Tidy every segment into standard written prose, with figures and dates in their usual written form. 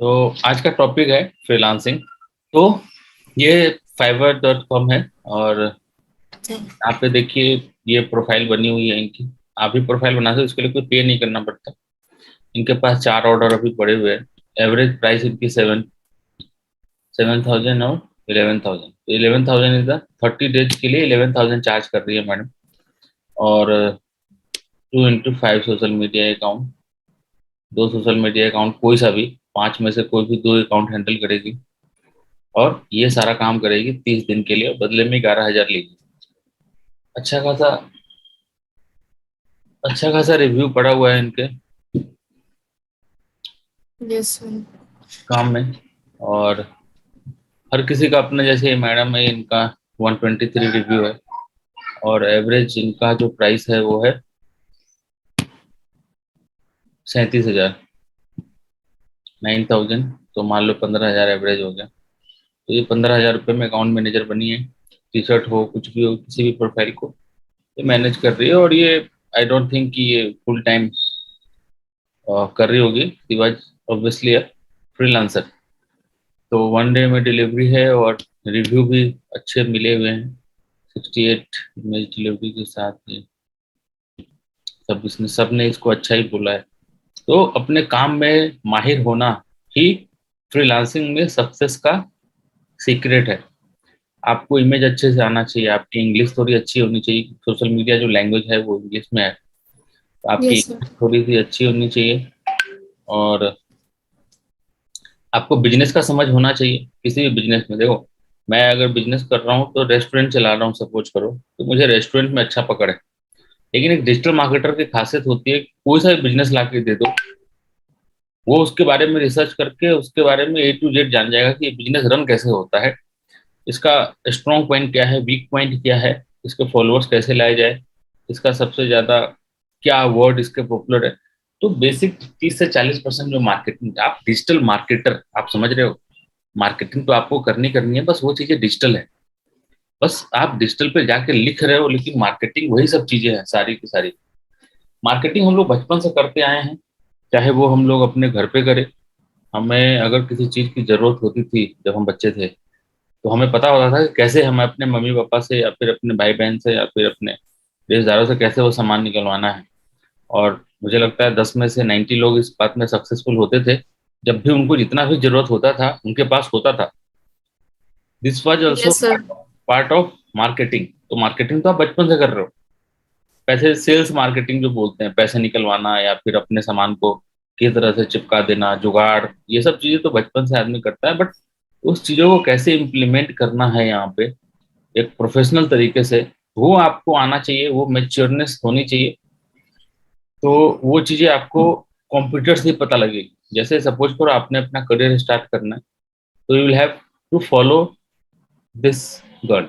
तो आज का टॉपिक है फ्रीलांसिंग। तो ये fiverr.com है और अच्छा। यहाँ पे देखिए ये प्रोफाइल बनी हुई है इनकी। आप भी प्रोफाइल बना सकते हो, इसके लिए कोई पे नहीं करना पड़ता। इनके पास 4 ऑर्डर अभी पड़े हुए हैं। एवरेज प्राइस इनकी 7,000 और 11,000। तो 11,000 इज द 30 डेज के लिए 11,000 चार्ज कर रही है मैडम। और 2x5 social media account, 2 social media account कोई सा भी, 5 में से कोई भी 2 अकाउंट हैंडल करेगी। और ये सारा काम करेगी 30 दिन के लिए और बदले में 11,000 लेगी। अच्छा खासा अच्छा खासा रिव्यू पड़ा हुआ है इनके यस सर। काम में। और हर किसी का अपना, जैसे मैडम है इनका 123 रिव्यू है। और एवरेज इनका जो प्राइस है वो है 37,000, 9,000। तो मान लो 15,000 एवरेज हो गया। तो ये 15,000 रुपये में अकाउंट मैनेजर बनी है। टी शर्ट हो, कुछ भी हो, किसी भी प्रोफाइल को ये मैनेज कर रही है। और ये आई डोंट थिंक कि ये फुल टाइम कर रही होगी। She was obviously a freelancer. तो 1 डे में डिलीवरी है और रिव्यू भी अच्छे मिले हुए हैं। 68 इमेज डिलीवरी के साथ ये सब ने इसको अच्छा ही बोला है। तो अपने काम में माहिर होना ही फ्रीलांसिंग में सक्सेस का सीक्रेट है। आपको इमेज अच्छे से आना चाहिए, आपकी इंग्लिश थोड़ी अच्छी होनी चाहिए। सोशल मीडिया जो लैंग्वेज है वो इंग्लिश में है। तो आपकी यस सर। इंग्लिश थोड़ी सी अच्छी होनी चाहिए। और आपको बिजनेस का समझ होना चाहिए। किसी भी बिजनेस में देखो, मैं अगर बिजनेस कर रहा हूँ तो रेस्टोरेंट चला रहा हूँ सपोज करो, तो मुझे रेस्टोरेंट में अच्छा पकड़ है। लेकिन एक डिजिटल मार्केटर की खासियत होती है कि कोई सा भी बिजनेस ला के दे दो, वो उसके बारे में रिसर्च करके उसके बारे में A to Z जान जाएगा कि ये बिजनेस रन कैसे होता है, इसका स्ट्रॉन्ग पॉइंट क्या है, वीक पॉइंट क्या है, इसके फॉलोअर्स कैसे लाए जाए, इसका सबसे ज्यादा क्या वर्ड इसके पॉपुलर है। तो बेसिक 30 से 40% जो मार्केटिंग, आप डिजिटल मार्केटर, आप समझ रहे हो। मार्केटिंग तो आपको करनी करनी है, बस वो चीजें डिजिटल है। बस आप डिजिटल पे जाके लिख रहे हो, लेकिन मार्केटिंग वही सब चीजें हैं सारी की सारी। मार्केटिंग हम लोग बचपन से करते आए हैं, चाहे वो हम लोग अपने घर पे करें। हमें अगर किसी चीज की जरूरत होती थी जब हम बच्चे थे, तो हमें पता होता था कि कैसे हमें अपने मम्मी पापा से या फिर अपने भाई बहन से या फिर अपने रिश्तेदारों से कैसे वो सामान निकलवाना है। और मुझे लगता है 10 में से 90 लोग इस बात में सक्सेसफुल होते थे, जब भी उनको जितना भी जरूरत होता था उनके पास होता था। This was also yes sir. Part of marketing. तो मार्केटिंग तो आप बचपन से कर रहे हो। पैसे, सेल्स मार्केटिंग जो बोलते हैं, पैसे निकलवाना या फिर अपने सामान को किस तरह से चिपका देना, जुगाड़, ये सब चीजें तो बचपन से आदमी करता है। बट उस चीजों को कैसे इम्प्लीमेंट करना है यहाँ पे एक प्रोफेशनल तरीके से, वो आपको आना चाहिए, वो मेच्योरनेस होनी चाहिए। तो वो चीजें आपको कंप्यूटर से ही पता लगेगी। जैसे सपोज करो आपने अपना करियर स्टार्ट करना है, तो you will have to follow this girl.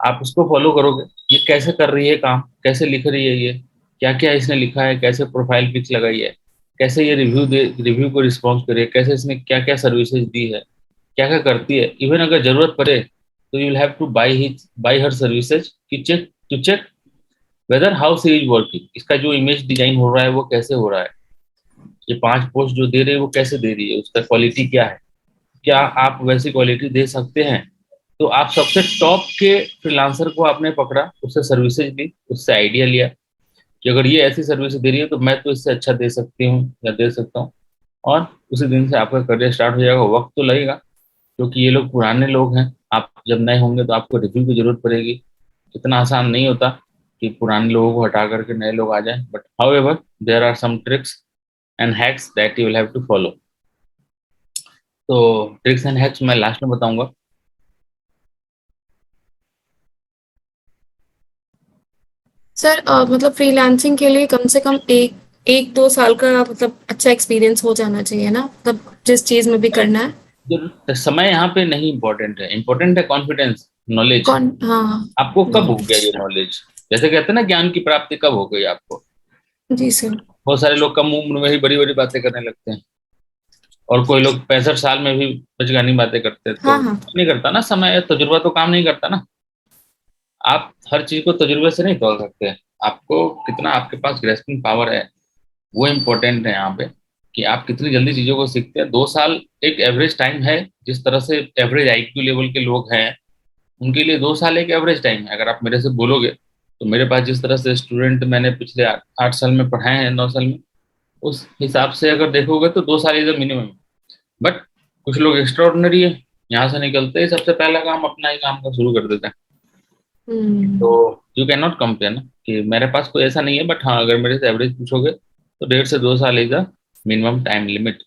आप उसको फॉलो करोगे, ये कैसे कर रही है काम, कैसे लिख रही है, ये क्या क्या इसने लिखा है, कैसे प्रोफाइल पिक्स लगाई है, कैसे ये रिव्यू को रिस्पॉन्स करे, कैसे इसने क्या क्या सर्विसेज दी है, क्या क्या करती है। इवन अगर जरूरत पड़े तो you will have to buy her services to check whether how she is working. इसका जो इमेज डिजाइन हो रहा है वो कैसे हो रहा है, ये 5 पोस्ट जो दे रही है वो कैसे दे रही है, उसका क्वालिटी क्या है, क्या आप वैसी क्वालिटी दे सकते हैं। तो आप सबसे टॉप के फ्रीलांसर को आपने पकड़ा, उससे सर्विसेज ली, उससे आइडिया लिया कि अगर ये ऐसी सर्विस दे रही है तो मैं तो इससे अच्छा दे सकती हूँ या दे सकता हूँ। और उसी दिन से आपका करियर स्टार्ट हो जाएगा। वक्त तो लगेगा, क्योंकि ये लोग पुराने लोग हैं। आप जब नए होंगे तो आपको रिव्यू की जरूरत पड़ेगी। इतना आसान नहीं होता कि पुराने लोगों को हटा करके नए लोग आ जाएं। But however, there are some tricks and hacks that you will have to follow. तो ट्रिक्स एंड हैक्स मैं लास्ट में बताऊंगा। सर मतलब फ्रीलांसिंग के लिए कम से कम एक एक दो साल का मतलब अच्छा एक्सपीरियंस हो जाना चाहिए ना, मतलब जिस चीज में भी करना है। समय यहाँ पे नहीं इंपॉर्टेंट है, इंपॉर्टेंट है कॉन्फिडेंस, नॉलेज। कौन? हाँ। आपको कब हो गया नॉलेज। ये नॉलेज, जैसे कहते हैं ना ज्ञान की प्राप्ति कब हो गई आपको। जी सर। बहुत सारे लोग कम उम्र में ही बड़ी बड़ी बातें करने लगते हैं, और कोई लोग 65 साल में भी बचकानी बातें करते हैं। तो हाँ हाँ। नहीं करता ना, समय तजुर्बा तो काम नहीं करता ना। आप हर चीज को तजुर्बे से नहीं तोल सकते। आपको कितना आपके पास ग्रेस्पिंग पावर है, वो इम्पोर्टेंट है यहाँ पे। कि आप कितनी जल्दी चीजों को सीखते हैं। 2 साल एक एवरेज टाइम है। जिस तरह से एवरेज आईक्यू लेवल के लोग हैं, उनके लिए 2 साल एक एवरेज टाइम है। अगर आप मेरे से बोलोगे तो मेरे पास जिस तरह से स्टूडेंट मैंने पिछले 8 साल में पढ़ाए हैं, 9 साल में, उस हिसाब से अगर देखोगे तो 2 साल इज द मिनिमम। बट कुछ लोग एक्स्ट्रा ऑर्डिनरी है, यहाँ से निकलते ही सबसे पहला काम अपना ही काम का शुरू कर देते हैं। तो हम्म। यू कैन नॉट कंपेयर ना, कि मेरे पास कोई ऐसा नहीं है। बट हाँ, अगर मेरे से एवरेज पूछोगे तो 1.5 से 2 साल is the minimum time limit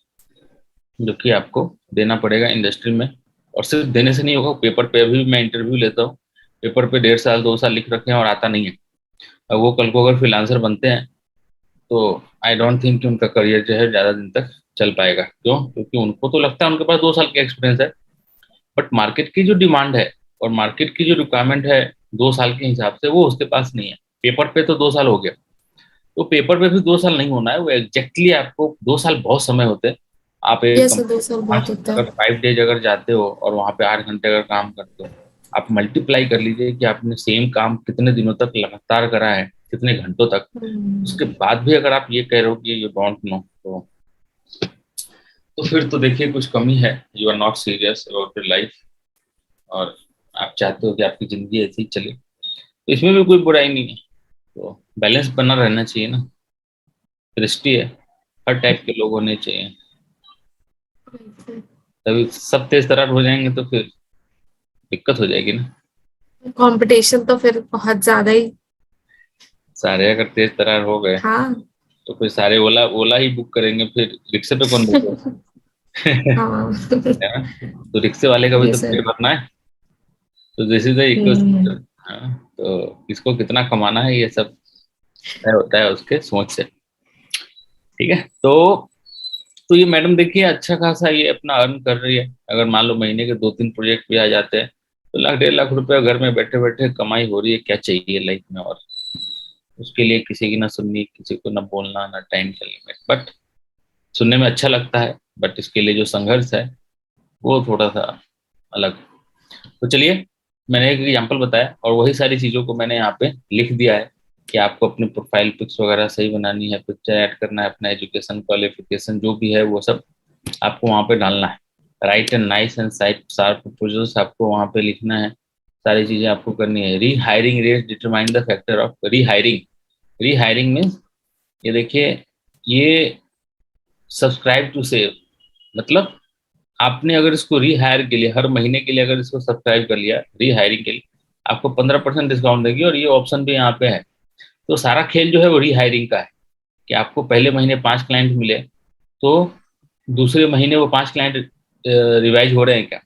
जो कि आपको देना पड़ेगा इंडस्ट्री में। और सिर्फ देने से नहीं होगा, पेपर पे अभी भी मैं इंटरव्यू लेता हूँ, पेपर पे 1.5 साल 2 साल लिख रखे हैं और आता नहीं है। अब वो कल को अगर फ्रीलांसर बनते हैं तो आई डोंट थिंक कि उनका करियर जो है ज़्यादा दिन तक चल पाएगा। क्यों? क्योंकि उनको तो लगता है उनके पास 2 साल का एक्सपीरियंस है, बट मार्केट की जो डिमांड है और मार्केट की जो रिक्वायरमेंट है 2 साल के हिसाब से, वो उसके पास नहीं है। पेपर पे तो 2 साल हो गया, तो पेपर पे भी 2 साल नहीं होना है। वो एग्जैक्टली आपको 2 साल बहुत समय होते हैं। आप एक यस, 2 साल बहुत होता अगर है। 5 डेज अगर जाते हो और वहां पे 8 घंटे अगर काम करते हो, आप मल्टीप्लाई कर लीजिए कि आपने सेम काम कितने दिनों तक लगातार करा है, कितने घंटों तक। उसके हम्म। बाद भी अगर आप ये कह रहे हो कि यू डोंट नो, तो फिर तो देखिए कुछ कमी है। You are not serious about your life, और आप चाहते हो कि आपकी जिंदगी ऐसी ही चले, तो इसमें भी कोई बुराई नहीं है। तो बैलेंस बना रहना चाहिए ना। दृष्टि है, हर टाइप के लोग होने चाहिए। तभी सब तेज तर्रार हो जाएंगे तो फिर दिक्कत हो जाएगी ना। कंपटीशन तो फिर बहुत ज्यादा ही। सारे अगर तेज तर्रार हो गए हाँ। तो फिर सारे ओला ओला ही बुक करेंगे, फिर रिक्शे पे कौन बैठेगा? हाँ। है ना? तो रिक्शे वाले का भी ये तो सर। पेट भरना है। तो this is the hmm. Equation. हाँ, तो किसको कितना कमाना है ये सब तय होता है उसके सोच से। ठीक है। तो ये मैडम देखिए अच्छा खासा ये अपना अर्न कर रही है। अगर मान लो महीने के 2-3 प्रोजेक्ट भी आ जाते हैं तो 1.5 लाख रुपए घर में बैठे बैठे कमाई हो रही है। क्या चाहिए लाइफ में? और उसके लिए किसी की ना सुननी, किसी को ना बोलना, ना टाइम का लिमिट। बट सुनने में अच्छा लगता है, बट इसके लिए जो संघर्ष है वो थोड़ा सा अलग। तो चलिए, मैंने एक एग्जांपल बताया और वही सारी चीज़ों को मैंने यहाँ पे लिख दिया है कि आपको अपनी प्रोफाइल पिक्स वगैरह सही बनानी है, पिक्चर ऐड करना है, अपना एजुकेशन क्वालिफिकेशन जो भी है वो सब आपको वहाँ पे डालना है। Right and nice and site sharp proposals आपको वहाँ पे लिखना है। सारी चीज़ें आपको करनी है। री hiring rate determine the factor of री हायरिंग। री हायरिंग मीन्स, ये देखिए, ये सब्सक्राइब टू सेव, मतलब आपने अगर इसको रीहायर के लिए हर महीने के लिए अगर इसको सब्सक्राइब कर लिया रीहायरिंग के लिए, आपको 15% डिस्काउंट देगी। और ये ऑप्शन भी यहाँ पे है। तो सारा खेल जो है वो रीहायरिंग का है कि आपको पहले महीने 5 क्लाइंट मिले तो दूसरे महीने वो 5 क्लाइंट रिवाइज हो रहे हैं क्या?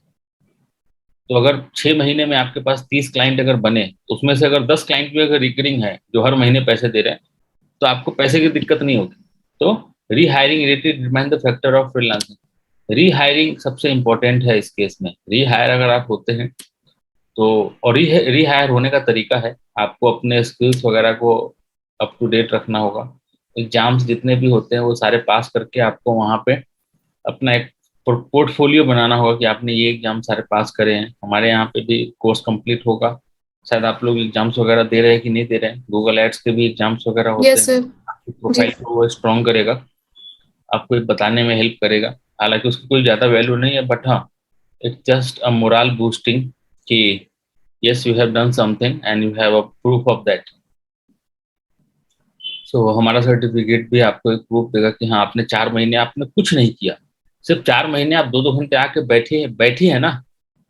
तो अगर 6 महीने में आपके पास 30 क्लाइंट अगर बने तो उसमें से अगर 10 क्लाइंट भी अगर रिकरिंग है जो हर महीने पैसे दे रहे हैं, तो आपको पैसे की दिक्कत नहीं होगी। तो rehiring rated remind the factor of freelancing. Rehiring सबसे इंपॉर्टेंट है इस केस में। रीहायर अगर आप होते हैं तो, और रीहायर होने का तरीका है, आपको अपने स्किल्स वगैरह को अप टू डेट रखना होगा। एग्जाम्स जितने भी होते हैं वो सारे पास करके आपको वहाँ पे अपना एक पोर्टफोलियो बनाना होगा कि आपने ये एग्जाम सारे पास करे हैं। हमारे यहाँ पे भी कोर्स कंप्लीट होगा। शायद आप लोग एग्जाम्स वगैरह दे रहे हैं कि नहीं दे रहे हैं। गूगल एड्स के भी एग्जाम्स वगैरह होते यस हैं। सर। आपकी जी। प्रोफाइल को वो स्ट्रॉन्ग करेगा, आपको ये बताने में हेल्प करेगा। हालांकि उसकी कोई ज़्यादा वैल्यू नहीं है, बट हाँ, it's just a moral boosting कि yes you have done something and you have a proof of that. So हमारा सर्टिफिकेट भी आपको एक प्रूफ देगा कि हाँ, आपने 4 महीने आपने कुछ नहीं किया। सिर्फ 4 महीने आप 2-2 घंटे आके बैठे बैठे हैं ना,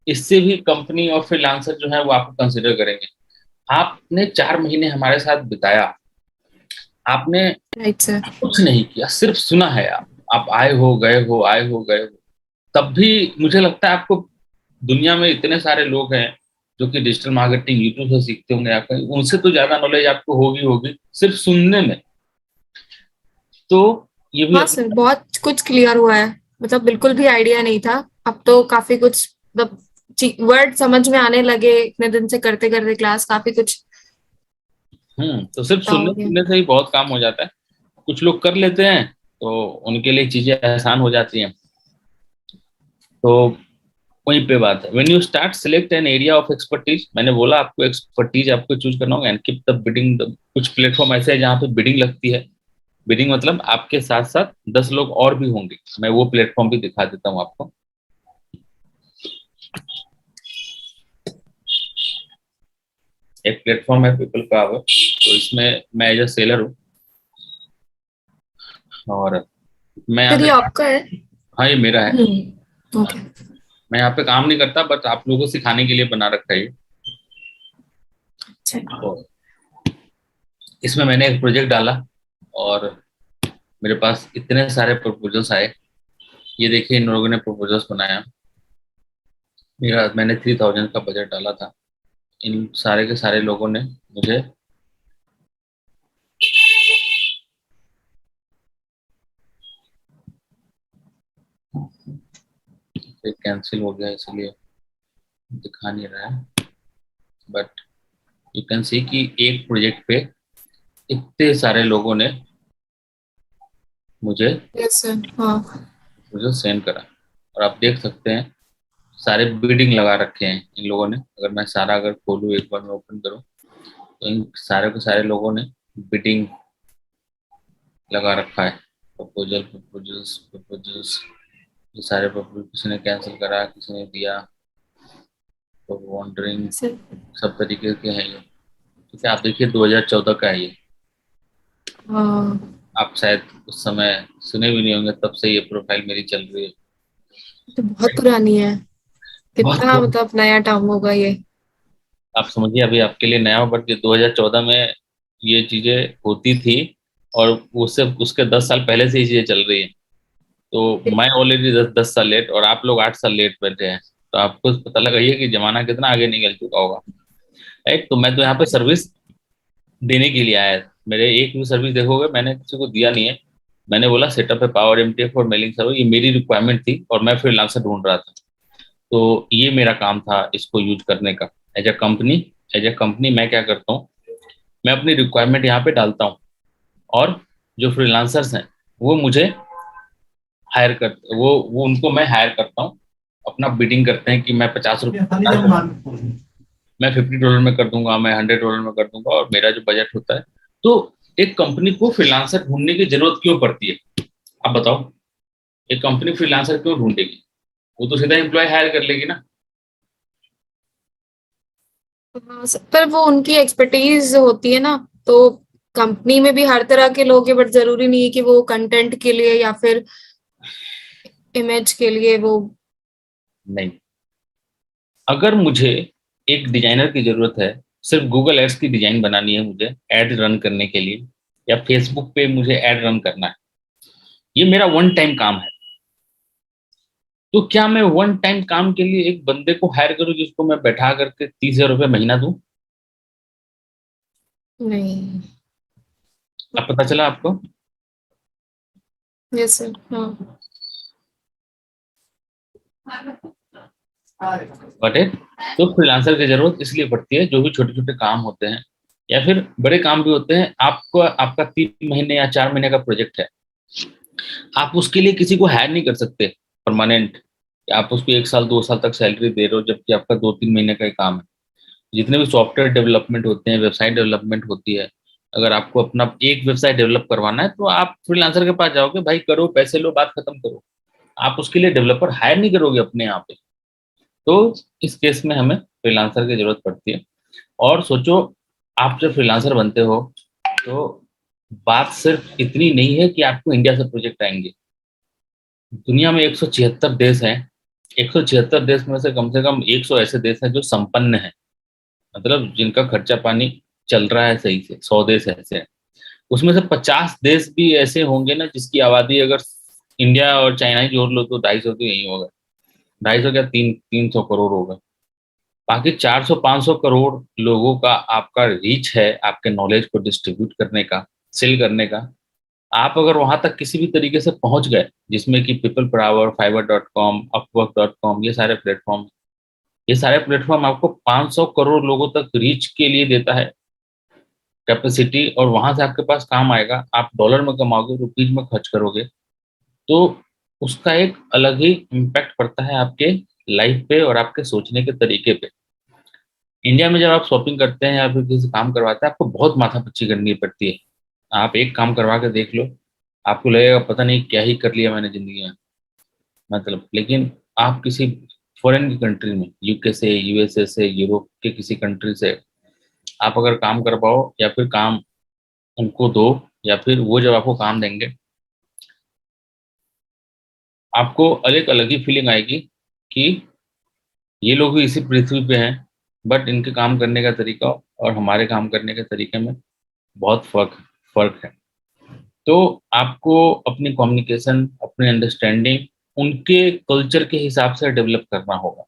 इससे भी कंपनी और फ्रीलांसर जो है वो आपको कंसिडर करेंगे। आपने 4 महीने हमारे साथ बिताया, आपने राइट सर। कुछ नहीं किया, सिर्फ सुना है। आप आए हो गए हो, आए हो गए हो, तब भी मुझे लगता है आपको, दुनिया में इतने सारे लोग हैं जो कि डिजिटल मार्केटिंग यूट्यूब से सीखते होंगे, आपका उनसे तो ज्यादा नॉलेज आपको होगी होगी सिर्फ सुनने में। तो ये भी हाँ सर, बहुत कुछ क्लियर हुआ है। मतलब बिल्कुल भी आइडिया नहीं था। अब तो काफी कुछ मतलब वर्ड समझ में आने लगे, इतने दिन से करते करते क्लास काफी कुछ तो सिर्फ पता हो सुनने गया। सुनने से ही बहुत काम हो जाता है। कुछ लोग कर लेते हैं तो उनके लिए चीजें आसान हो जाती हैं। तो वहीं पे बात है, when you start select an area of expertise, मैंने बोला आपको एक्सपर्टीज आपको चूज करना होगा एंड कीप द बिडिंग। कुछ प्लेटफॉर्म ऐसे है जहाँ पे बिडिंग लगती है, बिडिंग मतलब आपके साथ साथ 10 लोग और भी होंगे। मैं वो प्लेटफॉर्म भी दिखा देता हूँ आपको। एक प्लेटफॉर्म है पीपल पावर, तो इसमें मैं एज अ सेलर हूँ। और मैं यहाँ सर ये पे, आपका है? हाँ ये मेरा है। ओके। मैं यहाँ पे काम नहीं करता, बट आप लोगों को सिखाने के लिए बना रखा है ये। अच्छा। तो इसमें मैंने एक प्रोजेक्ट डाला और मेरे पास इतने सारे प्रपोजल्स आए। ये देखिए इन लोगों ने प्रपोजल्स बनाया। मेरा मैंने 3000 का बजट डाला था। इन सारे के सारे लोगों ने मुझे कैंसिल हो गया इसलिए दिखा नहीं रहा है, बट यू कैन सी कि एक प्रोजेक्ट पे इतने सारे लोगों ने मुझे यस सर। हाँ। मुझे सेंड करा। और आप देख सकते हैं सारे बिडिंग लगा रखे हैं इन लोगों ने। अगर मैं सारा अगर खोलूँ एक बार, मैं ओपन करूँ, तो इन सारे के सारे लोगों ने बिडिंग लगा रखा है। प्रपोजल्स प्रपोजल्स, ये सारे प्रपोजल किसी ने कैंसिल करा, किसी ने दिया, तो वॉन्डरिंग, सर। सब तरीके के हैं ये। ठीक है, आप देखिए 2014 का है ये। हाँ। आप शायद उस समय सुने भी नहीं होंगे, तब से ये प्रोफाइल मेरी चल रही है। तो बहुत पुरानी है। बहुत कितना बहुत, मतलब नया टर्म होगा ये। आप समझिए अभी आपके लिए नया हो, बट ये 2014 में ये चीजें होती थी। और उससे उसके 10 साल पहले से ये चीजें चल रही है। तो मैं ऑलरेडी 10 साल लेट और आप लोग 8 साल लेट बैठे हैं। तो आपको पता लगाइए कि जमाना कितना आगे निकल चुका होगा। राइट, तो मैं तो यहाँ पे सर्विस देने के लिए आया है। मेरे एक भी सर्विस देखोगे मैंने किसी को दिया नहीं है। मैंने बोला सेटअप है पावर एमटीएफ और मेलिंग सर्वर, ये मेरी रिक्वायरमेंट थी और मैं फ्रीलांसर ढूंढ रहा था। तो ये मेरा काम था इसको यूज करने का। As a company, as a company मैं क्या करता हूँ, मैं अपनी रिक्वायरमेंट यहाँ पे डालता हूँ। और जो फ्रीलांसर्स हैं वो मुझे हायर कर, वो उनको मैं हायर करता हूँ। अपना बिडिंग करते हैं कि मैं 50 रुपये, मैं $50 में कर दूंगा, मैं $100 में कर दूंगा, और मेरा जो बजट होता है। तो एक कंपनी को फ्रीलांसर ढूंढने की जरूरत क्यों पड़ती है, आप बताओ। एक कंपनी फ्रीलांसर क्यों ढूंढेगी? वो तो सीधा एम्प्लॉय हायर कर लेगी ना। हाँ, पर वो उनकी एक्सपर्टीज होती है ना। तो कंपनी में भी हर तरह के लोग हैं, बट जरूरी नहीं है कि वो कंटेंट के लिए या फिर इमेज के लिए वो। नहीं, अगर मुझे एक डिजाइनर की जरूरत है, सिर्फ गूगल एड्स की डिजाइन बनानी है मुझे एड रन करने के लिए, या फेसबुक पे मुझे एड रन करना है, ये मेरा वन टाइम काम है। तो क्या मैं वन टाइम काम के लिए एक बंदे को हायर करूं जिसको मैं बैठा करके 30,000 रुपये महीना दूं? नहीं। अब पता चला आपको। Yes sir. हाँ। बट है, तो फ्रीलांसर की जरूरत इसलिए पड़ती है जो भी छोटे छोटे काम होते हैं या फिर बड़े काम भी होते हैं। आपको आपका 3 महीने या 4 महीने का प्रोजेक्ट है, आप उसके लिए किसी को हायर नहीं कर सकते परमानेंट। आप उसको 1 साल 2 साल तक सैलरी दे रहे हो, जबकि आपका 2-3 महीने का ही काम है। जितने भी सॉफ्टवेयर डेवलपमेंट होते हैं, वेबसाइट डेवलपमेंट होती है, अगर आपको अपना एक वेबसाइट डेवलप करवाना है तो आप फ्रीलांसर के पास जाओगे, भाई करो, पैसे लो, बात खत्म करो। आप उसके लिए डेवलपर हायर नहीं करोगे अपने यहाँ पे। तो इस केस में हमें फ्रीलांसर की जरूरत पड़ती है। और सोचो, आप जब फ्रीलांसर बनते हो तो बात सिर्फ इतनी नहीं है कि आपको इंडिया से प्रोजेक्ट आएंगे। दुनिया में 176 देश हैं। 176 देश में से कम 100 ऐसे देश हैं जो संपन्न हैं, मतलब जिनका खर्चा पानी चल रहा है सही से। 100 देश ऐसे हैं। उसमें से 50 देश भी ऐसे होंगे ना जिसकी आबादी अगर इंडिया और चाइना ही जोड़ लो तो 250 तो यही होगा। 250 क्या, 300 करोड़ होगा। बाकी 400-500 करोड़ लोगों का आपका रीच है आपके नॉलेज को डिस्ट्रीब्यूट करने का, सेल करने का। आप अगर वहां तक किसी भी तरीके से पहुंच गए, जिसमें कि पीपल पावर, fiverr.com, upwork.com, ये सारे प्लेटफॉर्म आपको 500 करोड़ लोगों तक रीच के लिए देता है कैपेसिटी। और वहां से आपके पास काम आएगा, आप डॉलर में कमाओगे, रुपीज में खर्च करोगे। तो उसका एक अलग ही इम्पैक्ट पड़ता है आपके लाइफ पे और आपके सोचने के तरीके पे। इंडिया में जब आप शॉपिंग करते हैं या फिर किसी काम करवाते हैं, आपको बहुत माथापच्ची करनी पड़ती है। आप एक काम करवा के देख लो, आपको लगेगा पता नहीं क्या ही कर लिया मैंने जिंदगी में, मतलब। लेकिन आप किसी फॉरेन की कंट्री में, यूके से, यूएसए से, यूरोप के किसी कंट्री से आप अगर काम कर पाओ, या फिर काम उनको दो, या फिर वो जब आपको काम देंगे, आपको अलग अलग ही फीलिंग आएगी कि ये लोग भी इसी पृथ्वी पे हैं, बट इनके काम करने का तरीका और हमारे काम करने के तरीके में बहुत फर्क फर्क है। तो आपको अपनी कम्युनिकेशन, अपनी अंडरस्टैंडिंग उनके कल्चर के हिसाब से डेवलप करना होगा।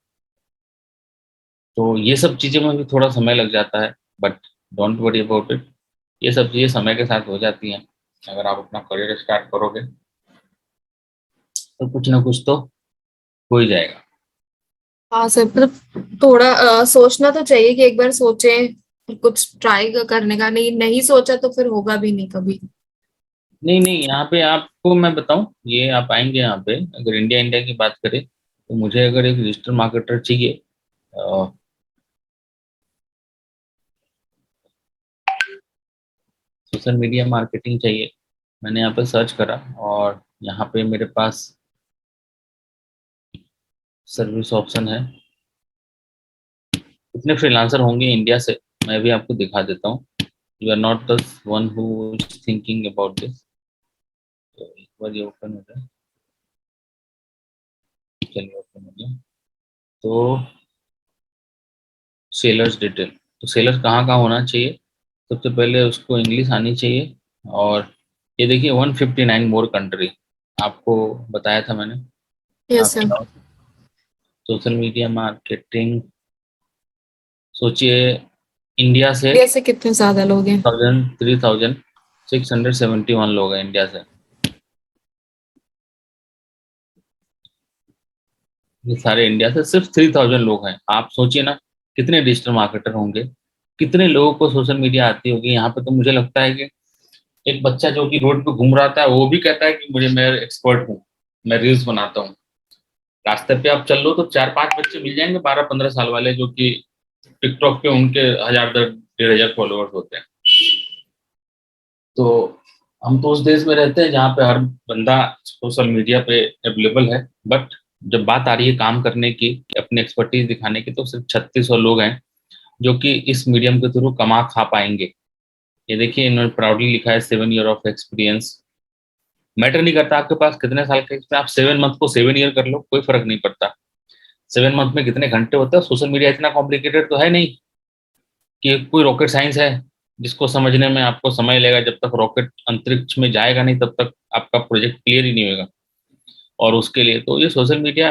तो ये सब चीज़ें में भी थोड़ा समय लग जाता है, but don't worry about it. ये सब चीज़ें समय के साथ हो जाती हैं। अगर आप अपना करियर स्टार्ट करोगे तो कुछ ना कुछ तो हो ही जाएगा। हाँ सर, मतलब थोड़ा सोचना तो चाहिए कि एक बार सोचें, फिर कुछ ट्राई करने का। नहीं नहीं सोचा तो फिर होगा भी नहीं कभी। नहीं नहीं, यहाँ पे आपको मैं बताऊं, ये आप आएंगे यहाँ पे, अगर इंडिया इंडिया की बात करें तो मुझे अगर एक डिजिटल मार्केटर चाहिए, सोशल मीडिया मार्केटिंग चाहिए, मैंने यहाँ पे सर्च करा और यहाँ पे मेरे पास सर्विस ऑप्शन है। कितने फ्रीलांसर होंगे इंडिया से, मैं भी आपको दिखा देता हूँ। You are not the one who is thinking about this. तो एक बार ये ओपन हो जाए, चलिए ओपन हो गया। तो सेलर्स डिटेल, तो सेलर कहाँ कहाँ होना चाहिए, सबसे पहले उसको इंग्लिश आनी चाहिए। और ये देखिए 159 मोर कंट्री, आपको बताया था मैंने। यस आप सर। सोशल मीडिया मार्केटिंग सोचिए, इंडिया से इंडिया से कितने ज्यादा लोग हैं? 3671 लोग हैं इंडिया से। ये सारे इंडिया से सिर्फ 3000 लोग हैं। आप सोचिए ना, कितने डिजिटल मार्केटर होंगे, कितने लोगों को सोशल मीडिया आती होगी। यहाँ पे तो मुझे लगता है कि एक बच्चा जो कि रोड पे घूम रहा था वो भी कहता है कि मैं एक्सपर्ट हूँ, मैं रील्स बनाता हूँ। रास्ते पे आप चल लो तो 4-5 बच्चे मिल जाएंगे 12-15 साल वाले, जो कि टिकटॉक पे उनके 1000-1500 फॉलोअर्स होते हैं। तो हम तो उस देश में रहते हैं जहाँ पे हर बंदा सोशल मीडिया पे अवेलेबल है, बट जब बात आ रही है काम करने की, अपनी एक्सपर्टीज दिखाने की, तो सिर्फ 3600 लोग हैं जो कि इस मीडियम के थ्रू कमा खा पाएंगे। ये देखिए, इन्होंने प्राउडली लिखा है 7 ईयर ऑफ एक्सपीरियंस। मैटर नहीं करता आपके पास कितने साल का experience, आप 7 मंथ को 7 ईयर कर लो, कोई फर्क नहीं पड़ता। 7 मंथ में कितने घंटे होते हैं, सोशल मीडिया इतना कॉम्प्लिकेटेड तो है नहीं कि कोई रॉकेट साइंस है जिसको समझने में आपको समय लगेगा। जब तक रॉकेट अंतरिक्ष में जाएगा नहीं तब तक आपका प्रोजेक्ट क्लियर ही नहीं होगा। और उसके लिए तो ये सोशल मीडिया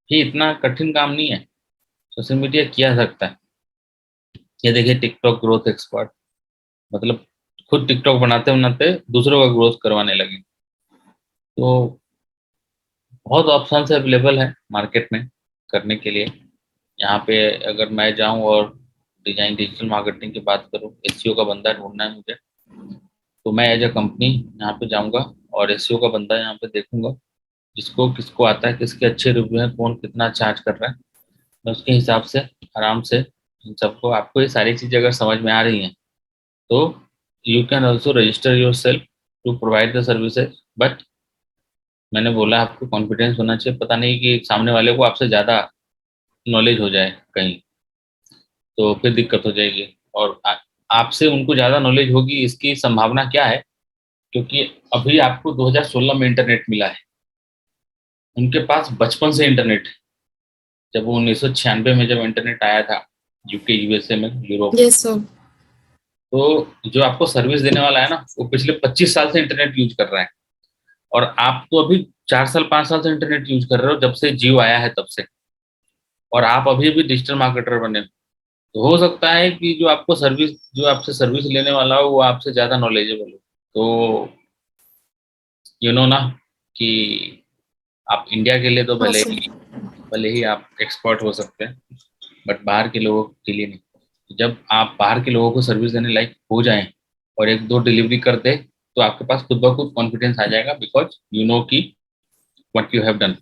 ही इतना कठिन काम नहीं है, सोशल मीडिया किया जा सकता है। ये देखिए टिकटॉक ग्रोथ एक्सपर्ट, मतलब खुद टिकटॉक बनाते बनाते दूसरों का ग्रोथ करवाने लगे। तो बहुत ऑप्शन अवेलेबल है मार्केट में करने के लिए। यहाँ पे अगर मैं जाऊँ और डिजाइन डिजिटल मार्केटिंग की बात करूँ, एसईओ का बंदा ढूंढना है मुझे, तो मैं एज अ कंपनी यहाँ पे जाऊँगा और एसईओ का बंदा यहाँ पे देखूंगा, जिसको किसको आता है, किसके अच्छे रिव्यू हैं, कौन कितना चार्ज कर रहा है। मैं उसके हिसाब से आराम से इन सबको, आपको ये सारी चीज़ें अगर समझ में आ रही हैं तो you can also register yourself to provide the services. But मैंने बोला आपको कॉन्फिडेंस होना चाहिए, पता नहीं कि सामने वाले को आपसे ज़्यादा नॉलेज हो जाए कहीं, तो फिर दिक्कत हो जाएगी। और आपसे उनको ज़्यादा नॉलेज होगी इसकी संभावना क्या है, क्योंकि अभी आपको 2016 में इंटरनेट मिला है, उनके पास बचपन से इंटरनेट है। जब वो 1996 में जब इंटरनेट आया था यूके, यूएसए में, यूरोप में, यस सर। तो जो आपको सर्विस देने वाला है ना, वो पिछले 25 साल से इंटरनेट यूज कर रहा है। और आप तो अभी 4 साल 5 साल से इंटरनेट यूज कर रहे हो, जब से जियो आया है तब से। और आप अभी भी डिजिटल मार्केटर बने, तो हो सकता है कि जो आपको सर्विस, जो आपसे सर्विस लेने वाला हो वो आपसे ज्यादा नॉलेजेबल हो। तो ना कि आप इंडिया के लिए तो हाँ भले सर। ही आप एक्सपर्ट हो सकते हैं, बट बाहर के लोगों के लिए नहीं। जब आप बाहर के लोगों को सर्विस देने लायक हो जाएं और एक दो डिलीवरी कर दे, तो आपके पास खुद ब खुद कॉन्फिडेंस आ जाएगा, बिकॉज यू नो कि व्हाट यू हैव डन।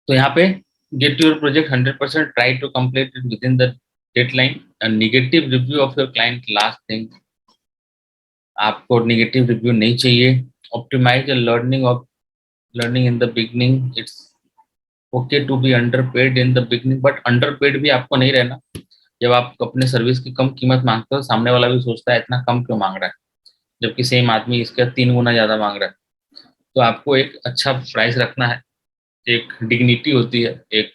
तो यहाँ पे get your project 100%, try to complete it within the deadline. A negative review of your client, last thing, आपको नेगेटिव रिव्यू नहीं चाहिए. Optimize learning in the beginning. It's okay to be underpaid in the beginning, but underpaid भी आपको नहीं रहना. जब आप अपने सर्विस की कम कीमत मांगते हो, सामने वाला भी सोचता है इतना कम क्यों मांग रहा है, जबकि सेम आदमी इसका 3 गुना ज्यादा मांग रहा है. तो आपको एक अच्छा प्राइस रखना है. एक डिग्निटी होती है, एक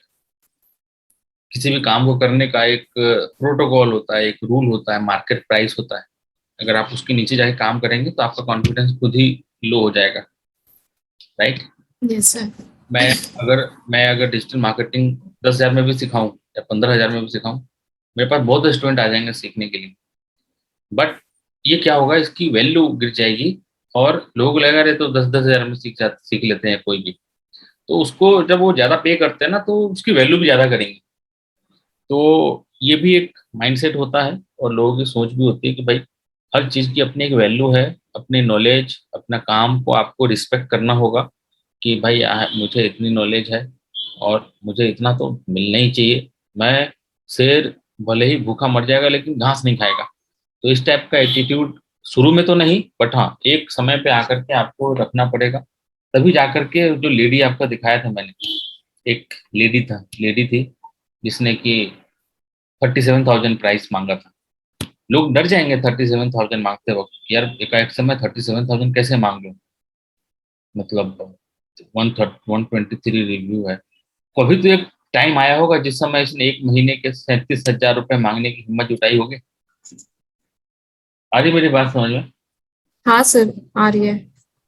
किसी भी काम को करने का एक प्रोटोकॉल होता है, एक रूल होता है, मार्केट प्राइस होता है. अगर आप उसके नीचे जाके काम करेंगे तो आपका कॉन्फिडेंस खुद ही लो हो जाएगा. राइट. Yes sir. मैं मैं अगर डिजिटल मार्केटिंग 10,000 में भी सिखाऊं या 15,000 में भी सिखाऊं, मेरे पास बहुत स्टूडेंट आ जाएंगे सीखने के लिए. बट ये क्या होगा, इसकी वैल्यू गिर जाएगी और लोगों को लगेगा अरे तो 10-10 हजार में सीख लेते हैं कोई भी. तो उसको जब वो ज्यादा पे करते हैं ना, तो उसकी वैल्यू भी ज्यादा करेंगे. तो ये भी एक माइंडसेट होता है और लोगों की सोच भी होती है कि भाई हर चीज की अपनी एक वैल्यू है. अपनी नॉलेज, अपना काम को आपको रिस्पेक्ट करना होगा कि भाई मुझे इतनी नॉलेज है और मुझे इतना तो मिलना ही चाहिए. मैं शेर भले ही भूखा मर जाएगा लेकिन घास नहीं खाएगा. तो इस टाइप का एटीट्यूड शुरू में तो नहीं, बट हाँ एक समय पे आकर के आपको रखना पड़ेगा. तभी जाकर के जो लेडी आपका दिखाया था मैंने, एक लेडी थी जिसने कि 37,000 प्राइस मांगा था. लोग डर जाएंगे 37,000 मांगते वक्त, यार एक समय 37,000 कैसे मांग लूं. मतलब 123 रिव्यू है. कभी तो एक टाइम आया होगा जिस समय इसने एक महीने के 37,000 रुपए मांगने की हिम्मत जुटाई होगी. आ रही मेरी बात समझ में? हाँ सर, आ रही है.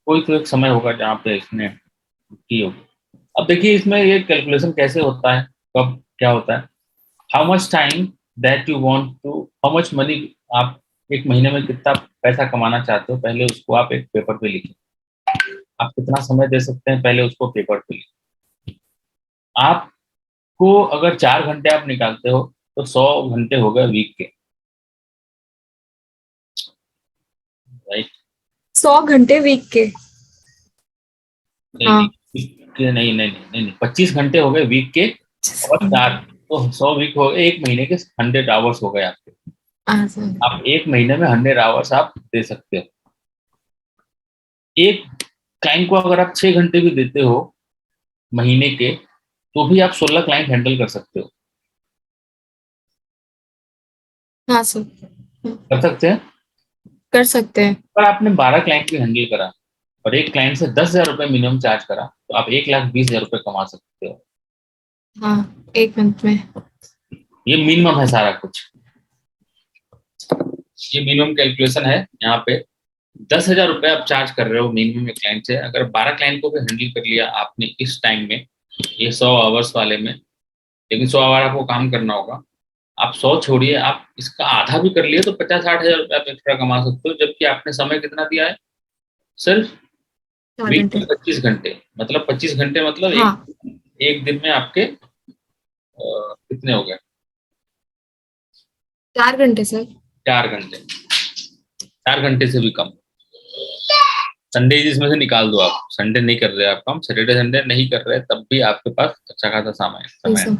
कोई तो एक समय होगा जहाँ पे इसने की होगी. अब देखिए इसमें ये कैलकुलेशन कैसे होता है, कब क्या होता है. How much time that you want to, how much money, आप एक महीने में कितना पैसा कमाना चाहते हो, पहले उसको आप एक पेपर पे लिखिए. आप कितना समय दे सकते हैं, पहले उसको पेपर पे लिखिए. आपको अगर 4 घंटे आप निकालते हो तो 100 घंटे हो गए वीक के. राइट. 100 घंटे वीक के? नहीं हाँ. नहीं नहीं नहीं नहीं नहीं, 25 घंटे हो गए वीक के. और चार, तो 100 वीक हो गए, एक महीने के 100 आवर्स हो गए आपके. हाँ सर. आप एक महीने में 100 आवर्स आप दे सकते हो. एक क्लाइंट को अगर आप 6 घंटे भी देते हो महीने के, तो भी आप 16 क्लाइंट हैंडल कर सकते हो. हाँ सर, कर सकते हैं. कर सकते हैं. अगर आपने 12 क्लाइंट भी हैंडल करा और एक क्लाइंट से 10,000 रुपये मिनिमम चार्ज करा, तो आप 1,20,000 रुपये कमा सकते हो. हाँ, एक मंथ में. ये मिनिमम है सारा कुछ. ये मिनिमम कैलकुलेशन है यहाँ पे. 10,000 रुपये आप चार्ज कर रहे हो मिनिमम एक क्लाइंट से. अगर 12 क्लाइंट को भी हैंडल कर लिया आपने इस टाइम में, ये 100 आवर्स वाले में, लेकिन 100 आवर आपको काम करना होगा. आप 100 छोड़िए, आप इसका आधा भी कर लिए तो 50-60 हजार रुपये आप एक्स्ट्रा कमा सकते हो. जबकि आपने समय कितना दिया है, सिर्फ 4 वीक घंटे. में 25 घंटे. मतलब 25 घंटे मतलब हाँ. एक दिन में आपके कितने हो गए? 4 घंटे सर. 4 घंटे. 4 घंटे से भी कम. संडे इसमें से निकाल दो. आप संडे नहीं कर रहे, आप काम सैटरडे संडे नहीं कर रहे, तब भी आपके पास अच्छा खासा समय है.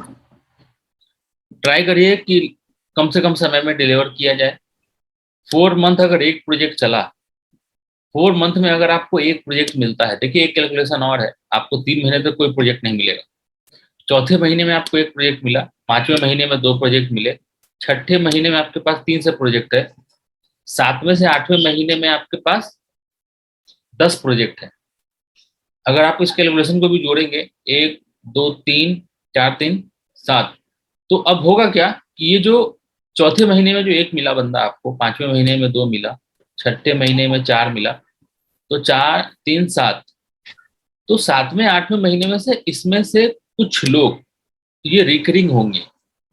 ट्राई करिए कि कम से कम समय में डिलीवर किया जाए. 4 मंथ अगर एक प्रोजेक्ट चला, 4 मंथ में अगर आपको एक प्रोजेक्ट मिलता है, देखिए एक कैलकुलेशन और है, आपको 3 महीने तक कोई प्रोजेक्ट नहीं मिलेगा. चौथे महीने में आपको एक प्रोजेक्ट मिला, 5वें महीने में 2 प्रोजेक्ट मिले, छठे महीने में आपके पास 3 से प्रोजेक्ट है, 7वें से 8वें महीने में आपके पास 10 प्रोजेक्ट है. अगर आप इस कैलकुलेशन को भी जोड़ेंगे, 1 2 3 4 3 7, तो अब होगा क्या कि ये जो चौथे महीने में जो एक मिला बंदा आपको, 5वें महीने में 2 मिला, छठे महीने में 4 मिला, तो 4 3 7, तो 7वें 8वें महीने में से इसमें से कुछ लोग ये रिकरिंग होंगे,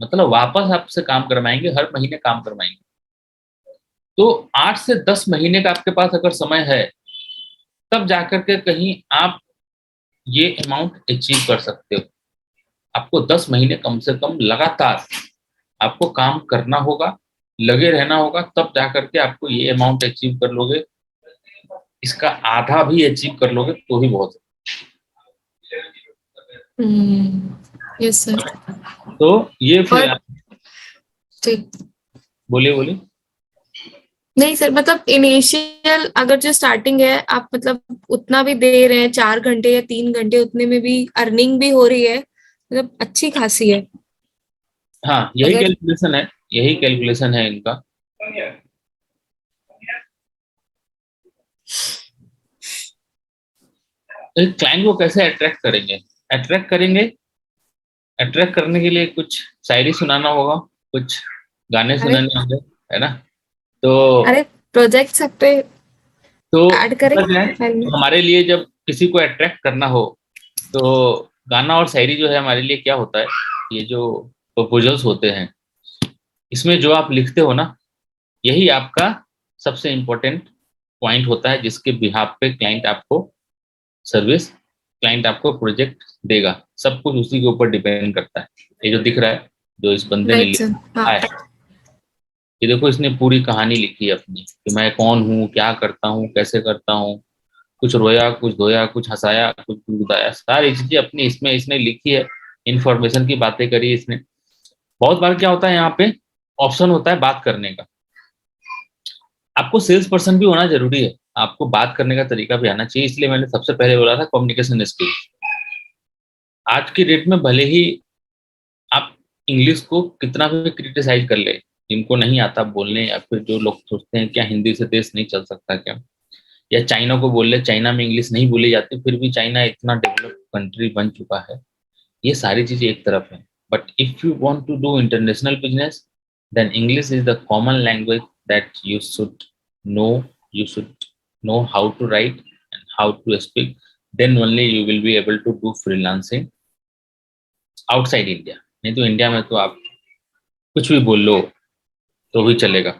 मतलब वापस आपसे काम करवाएंगे, हर महीने काम करवाएंगे. तो 8 से 10 महीने का आपके पास अगर समय है, तब जाकर के कहीं आप ये अमाउंट अचीव कर सकते हो. आपको 10 महीने कम से कम लगातार आपको काम करना होगा, लगे रहना होगा, तब जाकर के आपको ये अमाउंट अचीव कर लोगे. इसका आधा भी अचीव कर लोगे तो ही बहुत है. Yes sir. तो ये और फिर ठीक, बोलिए बोलिए। नहीं सर, मतलब इनिशियल अगर जो स्टार्टिंग है आप मतलब उतना भी दे रहे हैं, 4 घंटे या 3 घंटे, उतने में भी अर्निंग भी हो रही है, मतलब अच्छी खासी है। हाँ, यही अगर कैलकुलेशन है, यही कैलकुलेशन है इनका। तो क्लाइंट को कैसे अट्रैक्ट करेंगे? अट्रैक्ट करेंगे, अट्रैक्ट करने के लिए कुछ शायरी सुनाना होगा, कुछ गाने अरे सुनाने होंगे, है ना? तो अरे प्रोजेक्ट सब पे तो ऐड करें होता क्या है, फाइल में। तो हमारे लिए जब किसी को अट्रैक्ट करना हो, तो गाना और शायरी जो है हमारे लिए क्या होता है, ये जो प्रपोजल्स होते हैं, इसमें जो आप लिखते हो ना, यही आपका सबसे इम्पोर्टेंट पॉइंट होता है, जिसके बिहाफ पे क्लाइंट आपको सर्विस, क्लाइंट आपको प्रोजेक्ट देगा। सब कुछ उसी के ऊपर डिपेंड करता है। ये जो दिख रहा है, जो इस बंदे ने राइट सर। हाँ। लिखा है, ये देखो, इसने पूरी कहानी लिखी है अपनी, कि मैं कौन हूँ, क्या करता हूँ, कैसे करता हूँ, कुछ रोया, कुछ धोया, कुछ हंसाया, कुछ गुदगुदाया, सारी चीजें अपनी इसमें इसने लिखी है। इन्फॉर्मेशन की बातें करी है इसने। बहुत बार क्या होता है, यहाँ पे ऑप्शन होता है बात करने का। आपको सेल्स पर्सन भी होना जरूरी है, आपको बात करने का तरीका भी आना चाहिए, इसलिए मैंने सबसे पहले बोला था कम्युनिकेशन स्किल। आज की डेट में भले ही आप इंग्लिश को कितना भी क्रिटिसाइज कर ले, जिनको नहीं आता बोलने, या फिर जो लोग सोचते हैं क्या हिंदी से देश नहीं चल सकता क्या, या चाइना को बोल ले, चाइना में इंग्लिश नहीं बोली जाती, फिर भी चाइना इतना डेवलप कंट्री बन चुका है। ये सारी चीजें एक तरफ है, but if you want to do international business, then English is the common language that you should know. You should know how to write and how to speak, then only you will be able to do freelancing outside India. नहीं तो India में तो आप कुछ भी बोल लो तो भी चलेगा।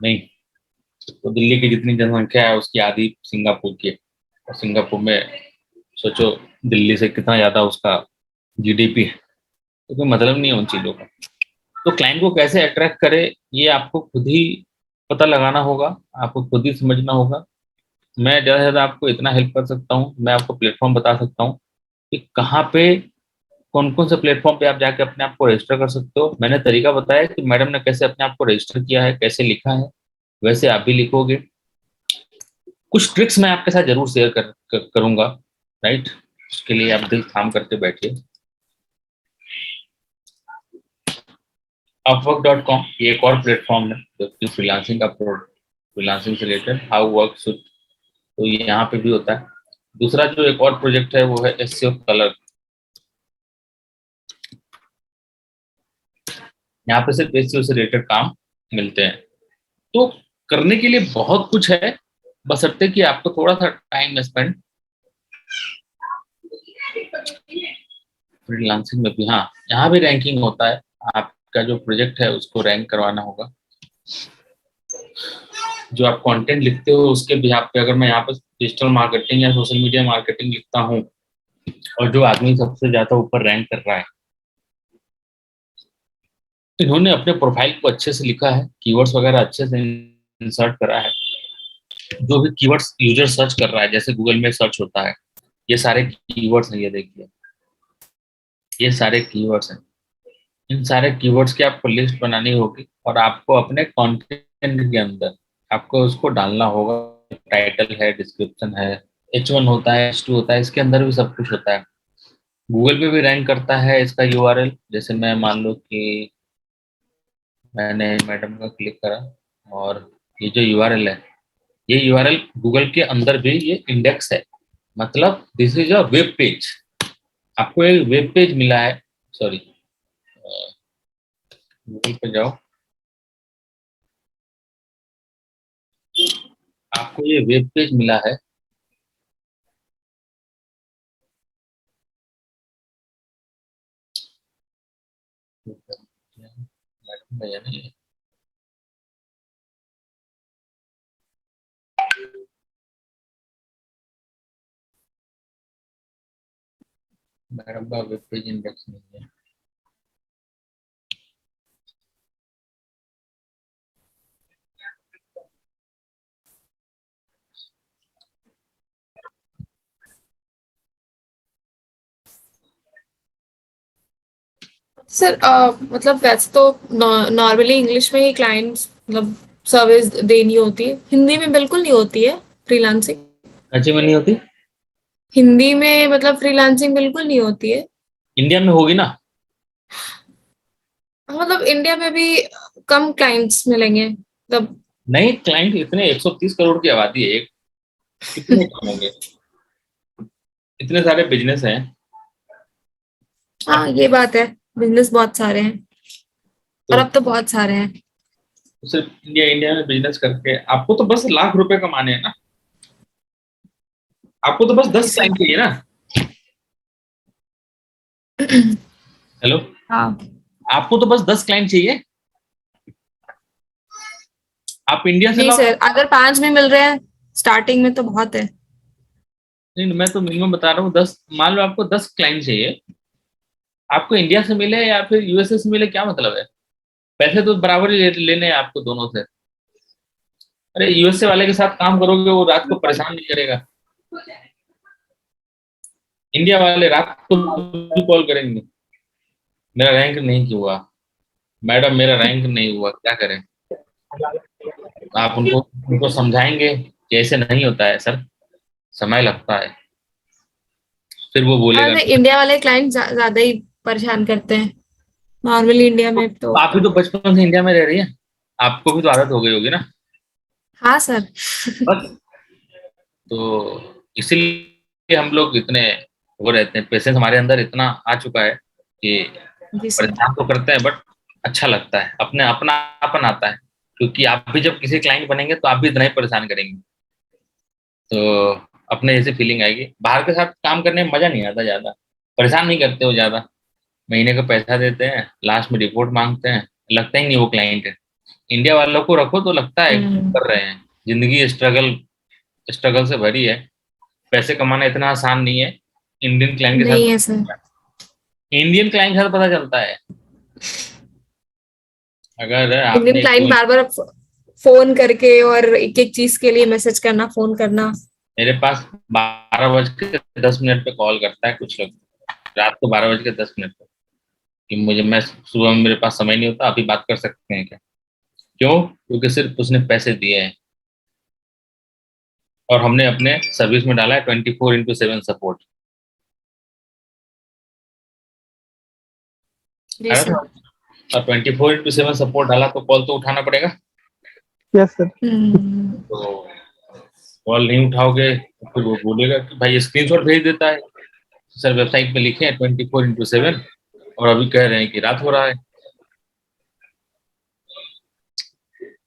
नहीं तो दिल्ली की जितनी जनसंख्या है उसकी आधी सिंगापुर की है, और सिंगापुर में सोचो दिल्ली से कितना ज्यादा उसका जीडीपी है। तो कोई मतलब नहीं है उन चीजों का। तो क्लाइंट को कैसे अट्रैक्ट करे, ये आपको खुद ही पता लगाना होगा, आपको खुद ही समझना होगा। मैं ज़्यादा से ज़्यादा आपको इतना हेल्प कर सकता हूँ, मैं आपको प्लेटफॉर्म बता सकता हूँ कि कहाँ पे, कौन कौन से प्लेटफॉर्म पे आप जाके अपने आप को रजिस्टर कर सकते हो। मैंने तरीका बताया कि मैडम ने कैसे अपने आप को रजिस्टर किया है, कैसे लिखा है, वैसे आप भी लिखोगे। कुछ ट्रिक्स मैं आपके साथ जरूर शेयर करूंगा, राइट? उसके लिए आप दिल थाम करके बैठिए। upwork.com ये एक और प्लेटफॉर्म है जो कि फ्रीलांसिंग का, फ्रीलांसिंग से रिलेटेड हाउ वर्क शुड, तो ये यहाँ पे भी होता है। दूसरा जो एक और प्रोजेक्ट है वो है एसईओ कलर। यहाँ पे सिर्फ एसईओ से रिलेटेड काम मिलते हैं। तो करने के लिए बहुत कुछ है, बशर्ते कि आपको थोड़ा सा टाइम स्पेंड फ्रीलांसिंग में भी। हाँ, यहाँ भी रैंकिंग होता है, आपका जो प्रोजेक्ट है उसको रैंक करवाना होगा। जो आप कंटेंट लिखते हो उसके बिहाफ पे, अगर मैं यहाँ पर डिजिटल मार्केटिंग या सोशल मीडिया मार्केटिंग लिखता हूँ, और जो आदमी सबसे ज्यादा ऊपर रैंक कर रहा है, इन्होंने अपने प्रोफाइल को अच्छे से लिखा है, कीवर्ड्स वगैरह अच्छे से इंसर्ट करा है। जो भी कीवर्ड्स यूजर सर्च कर रहा है, जैसे गूगल में सर्च होता है, ये सारे कीवर्ड्स हैं, ये देखिए, ये सारे कीवर्ड्स हैं। इन सारे कीवर्ड्स की आपको लिस्ट बनानी होगी, और आपको अपने कंटेंट के अंदर आपको उसको डालना होगा। टाइटल है, डिस्क्रिप्शन है, H1 होता है, H2 होता है, इसके अंदर भी सब कुछ होता है। गूगल पे भी रैंक करता है इसका यूआरएल। जैसे मैं मान लो कि मैंने मैडम का क्लिक करा, और ये जो यूआरएल है, ये यूआरएल गूगल के अंदर भी ये इंडेक्स है। मतलब this is a web page, आपको एक वेब पेज मिला है। सॉरी, गूगल पे जाओ, आपको ये वेब पेज मिला है। मैडम भैया नहीं, मैडम का वेब पेज इंडेक्स नहीं है। सर मतलब वैसे तो नॉर्मली इंग्लिश में ही क्लाइंट्स मतलब सर्विस देनी होती है, हिंदी में बिल्कुल नहीं होती है फ्रीलांसिंग। अच्छी में नहीं होती? हिंदी में मतलब फ्रीलांसिंग बिल्कुल नहीं होती है। इंडिया में होगी ना। मतलब इंडिया में भी कम क्लाइंट्स मिलेंगे मतलब। नहीं, क्लाइंट इतने 130 करोड़ की आबादी है, एक कितने कम होंगे? इतने सारे बिजनेस हैं। हाँ अब ये बात है, बिजनेस बहुत सारे हैं और तो अब तो बहुत सारे हैं। सिर्फ इंडिया इंडिया में बिजनेस करके आपको तो बस लाख रुपए कमाने हैं ना। आपको तो बस जी 10 सर। क्लाइंट चाहिए ना। हेलो। हाँ आपको तो बस 10 क्लाइंट चाहिए। आप इंडिया से जी लाओ। सर, अगर 5 में मिल रहे हैं स्टार्टिंग में तो बहुत है। नहीं, मैं तो मिनिमम बता रहा हूँ 10। मान लो आपको 10 क्लाइंट चाहिए, आपको इंडिया से मिले या फिर यूएसए से मिले, क्या मतलब है? पैसे तो बराबर ही लेने हैं आपको दोनों से। अरे यूएसए वाले के साथ काम करोगे, वो रात को परेशान नहीं करेगा। इंडिया वाले रात को कॉल करेंगे, मेरा रैंक नहीं क्यों हुआ, मैडम मेरा रैंक नहीं हुआ, क्या करें? आप उनको उनको समझाएंगे कि ऐसे नहीं होता है सर, समय लगता है, फिर वो बोलेगा। अरे इंडिया वाले क्लाइंट ज्यादा ही परेशान करते हैं नॉर्मली इंडिया में तो। आप भी तो बचपन से इंडिया में रह रही है, आपको भी तो आदत हो गई होगी ना। हाँ सर। बस, तो इसीलिए हम लोग इतने वो रहते हैं, पेशेंस हमारे अंदर इतना आ चुका है कि जी सर। परेशान तो करते हैं बट अच्छा लगता है, अपने अपनापन आता है। क्योंकि आप भी जब किसी क्लाइंट बनेंगे तो आप भी इतना ही परेशान करेंगे, तो अपने जैसी फीलिंग आएगी। बाहर के साथ काम करने में मजा नहीं आता, ज्यादा परेशान नहीं करते हो ज्यादा। महीने का पैसा देते हैं, लास्ट में रिपोर्ट मांगते हैं, लगता ही नहीं वो क्लाइंट है। इंडिया वालों को रखो तो लगता है हम्म। कर रहे हैं। जिंदगी स्ट्रगल स्ट्रगल से भरी है, पैसे कमाना इतना आसान नहीं है। इंडियन क्लाइंट के नहीं साथ है सर। इंडियन क्लाइंट के साथ पता चलता है। अगर इंडियन आपने एक क्लाइंट बार बार फोन करके और एक एक चीज के लिए मैसेज करना, फोन करना। मेरे पास 12:10 पे कॉल करता है कुछ लोग, रात को 12:10 पे, कि मुझे, मैं सुबह में मेरे पास समय नहीं होता, अभी बात कर सकते हैं क्या? क्यों? क्योंकि सिर्फ उसने पैसे दिए हैं और हमने अपने सर्विस में डाला है 24/7 सपोर्ट। जी सर। और 24/7 सपोर्ट डाला तो कॉल तो उठाना पड़ेगा। Yes sir. हम्म। तो कॉल नहीं उठाओगे तो फिर वो बोलेगा कि भाई स्क्रीनशॉट भेज देता है, सर वेबसाइट पे लिखे हैं 24/7 और अभी कह रहे हैं कि रात हो रहा है,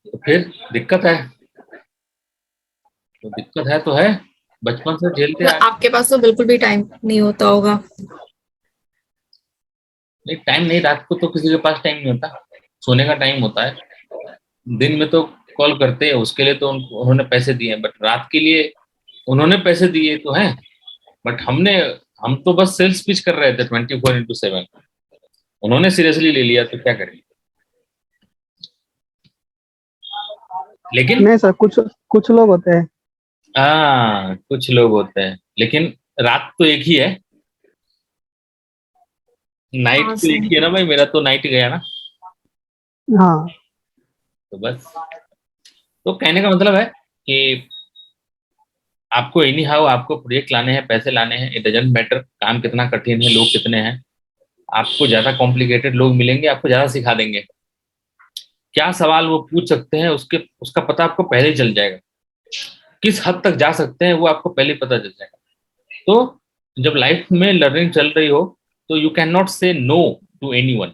तो फिर दिक्कत है। तो दिक्कत है तो है, बचपन से झेलते मतलब आए। आपके पास तो बिल्कुल भी टाइम नहीं होता होगा। नहीं, टाइम नहीं, रात को तो किसी के पास टाइम नहीं होता, सोने का टाइम होता है। दिन में तो कॉल करते हैं, उसके लिए तो उन्होंने पैसे दिए हैं, बट रात के लिए उन्होंने पैसे दिए तो हैं, बट हम तो बस सेल्स पिच कर रहे थे 24/7। उन्होंने सीरियसली ले लिया तो क्या करें? लेकिन नहीं सर, कुछ कुछ लोग होते हैं। कुछ लोग होते हैं, लेकिन रात तो एक ही है, नाइट हाँ तो एक सर। ही है ना भाई, मेरा तो नाइट गया ना। हाँ। तो बस, तो कहने का मतलब है कि आपको एनी हाउ आपको प्रोजेक्ट लाने हैं, पैसे लाने हैं, इट डजेंट मैटर काम कितना कठिन है, लोग कितने हैं। आपको ज्यादा कॉम्प्लिकेटेड लोग मिलेंगे, आपको ज्यादा सिखा देंगे। क्या सवाल वो पूछ सकते हैं, उसका पता आपको पहले ही चल जाएगा। किस हद तक जा सकते हैं वो आपको पहले ही पता चल जाएगा। तो जब लाइफ में लर्निंग चल रही हो तो यू कैन नॉट से नो टू एनीवन।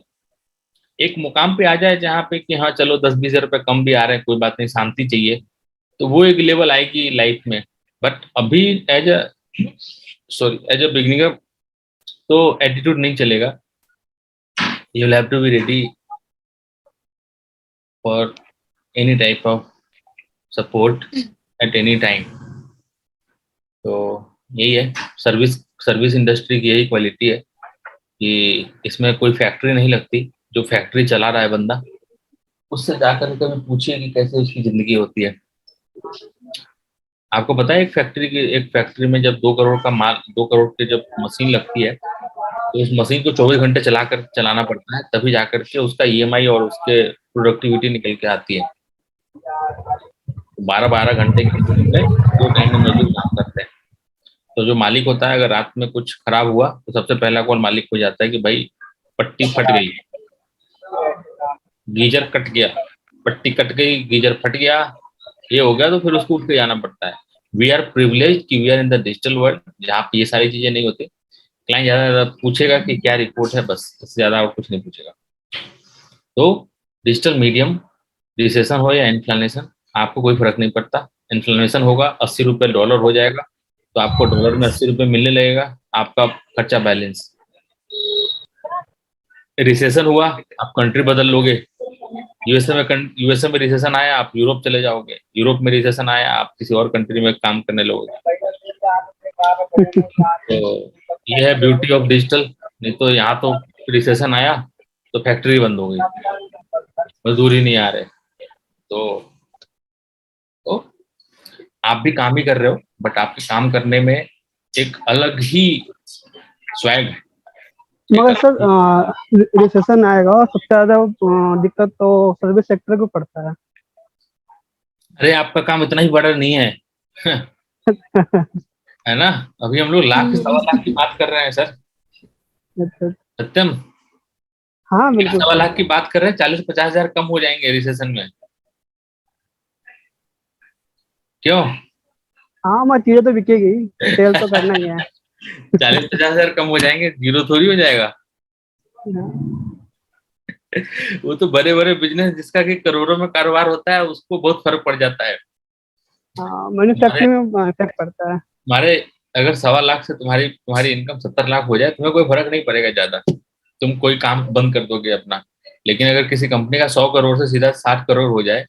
एक मुकाम पे आ जाए जहाँ पे कि हाँ चलो 10-20 रुपए कम भी आ रहे हैं, कोई बात नहीं, शांति चाहिए, तो वो एक लेवल आएगी लाइफ में। बट अभी एज अ एज अ बिगिनिंगर तो एटीट्यूड नहीं चलेगा। You will have to be ready for any type of support at any time. तो यही है, सर्विस सर्विस इंडस्ट्री की यही क्वालिटी है कि इसमें कोई फैक्ट्री नहीं लगती। जो फैक्ट्री चला रहा है बंदा, उससे जाकर कभी पूछिए कि कैसे उसकी जिंदगी होती है। आपको पता है एक फैक्ट्री में जब 2 करोड़ का माल, 2 करोड़ की जब मशीन लगती है, तो उस मशीन को 24 घंटे चलाना पड़ता है, तभी जाकर के उसका ईएमआई और उसके प्रोडक्टिविटी निकल के आती है। 12-12 घंटे की shift में 2 टाइम में मजदूर काम करते हैं। तो जो मालिक होता है, अगर रात में कुछ खराब हुआ तो सबसे पहला कॉल मालिक को जाता है कि भाई पट्टी फट गई, गीजर कट गया, पट्टी कट गई, गीजर फट गया, ये हो गया, तो फिर उसको उठ के जाना पड़ता है। वी आर प्रिविलेज कि we are in the digital world, जहाँ पे ये सारी चीजें नहीं होती। क्लाइंट ज्यादा पूछेगा कि क्या रिपोर्ट है, बस इससे ज्यादा और कुछ नहीं पूछेगा। तो डिजिटल मीडियम, रिसेशन हो या इन्फ्लेशन, आपको कोई फर्क नहीं पड़ता। इन्फ्लेशन होगा, $80 हो जाएगा, तो आपको डॉलर में $80 मिलने लगेगा, आपका खर्चा बैलेंस। रिसेशन हुआ, आप कंट्री बदल लोगे। यूएसए में रिसेशन आया, आप यूरोप चले जाओगे। यूरोप में रिसेशन आया, आप किसी और कंट्री में काम करने लगोगे। तो ये है ब्यूटी ऑफ डिजिटल। नहीं तो यहाँ तो रिसेशन आया तो फैक्ट्री बंद हो गई, मजदूर ही नहीं आ रहे। तो आप भी काम ही कर रहे हो, बट आपके काम करने में एक अलग ही स्वैग है। मगर सर रिसेशन आएगा और सबसे ज्यादा दिक्कत तो सर्विस सेक्टर को पड़ता है। अरे आपका काम इतना ही बड़ा नहीं है है ना? अभी हम लोग लाख सवा लाख की बात कर रहे हैं सर। अच्छा, सत्यम, हाँ लाख बिल्कुल सवा सर। लाख की बात कर रहे हैं, 40-50 हजार कम हो जाएंगे रिसेशन में। क्यों? हाँ मैं चीजें तो बिकेगी, सेल तो करना ही है। 40-50 हजार कम हो जाएंगे, जीरो थोड़ी हो जाएगा। वो तो बड़े बड़े बिजनेस जिसका कि करोड़ों में कारोबार होता है, उसको बहुत फर्क पड़ जाता है। हाँ हमारे मैन्युफैक्चरिंग में इफेक्ट पड़ता है। हमारे अगर 1.25 लाख से तुम्हारी तुम्हारी इनकम 70 लाख हो जाए, तुम्हें कोई फर्क नहीं पड़ेगा ज्यादा, तुम कोई काम बंद कर दोगे अपना। लेकिन अगर किसी कंपनी का 100 करोड़ से सीधा 60 करोड़ हो जाए,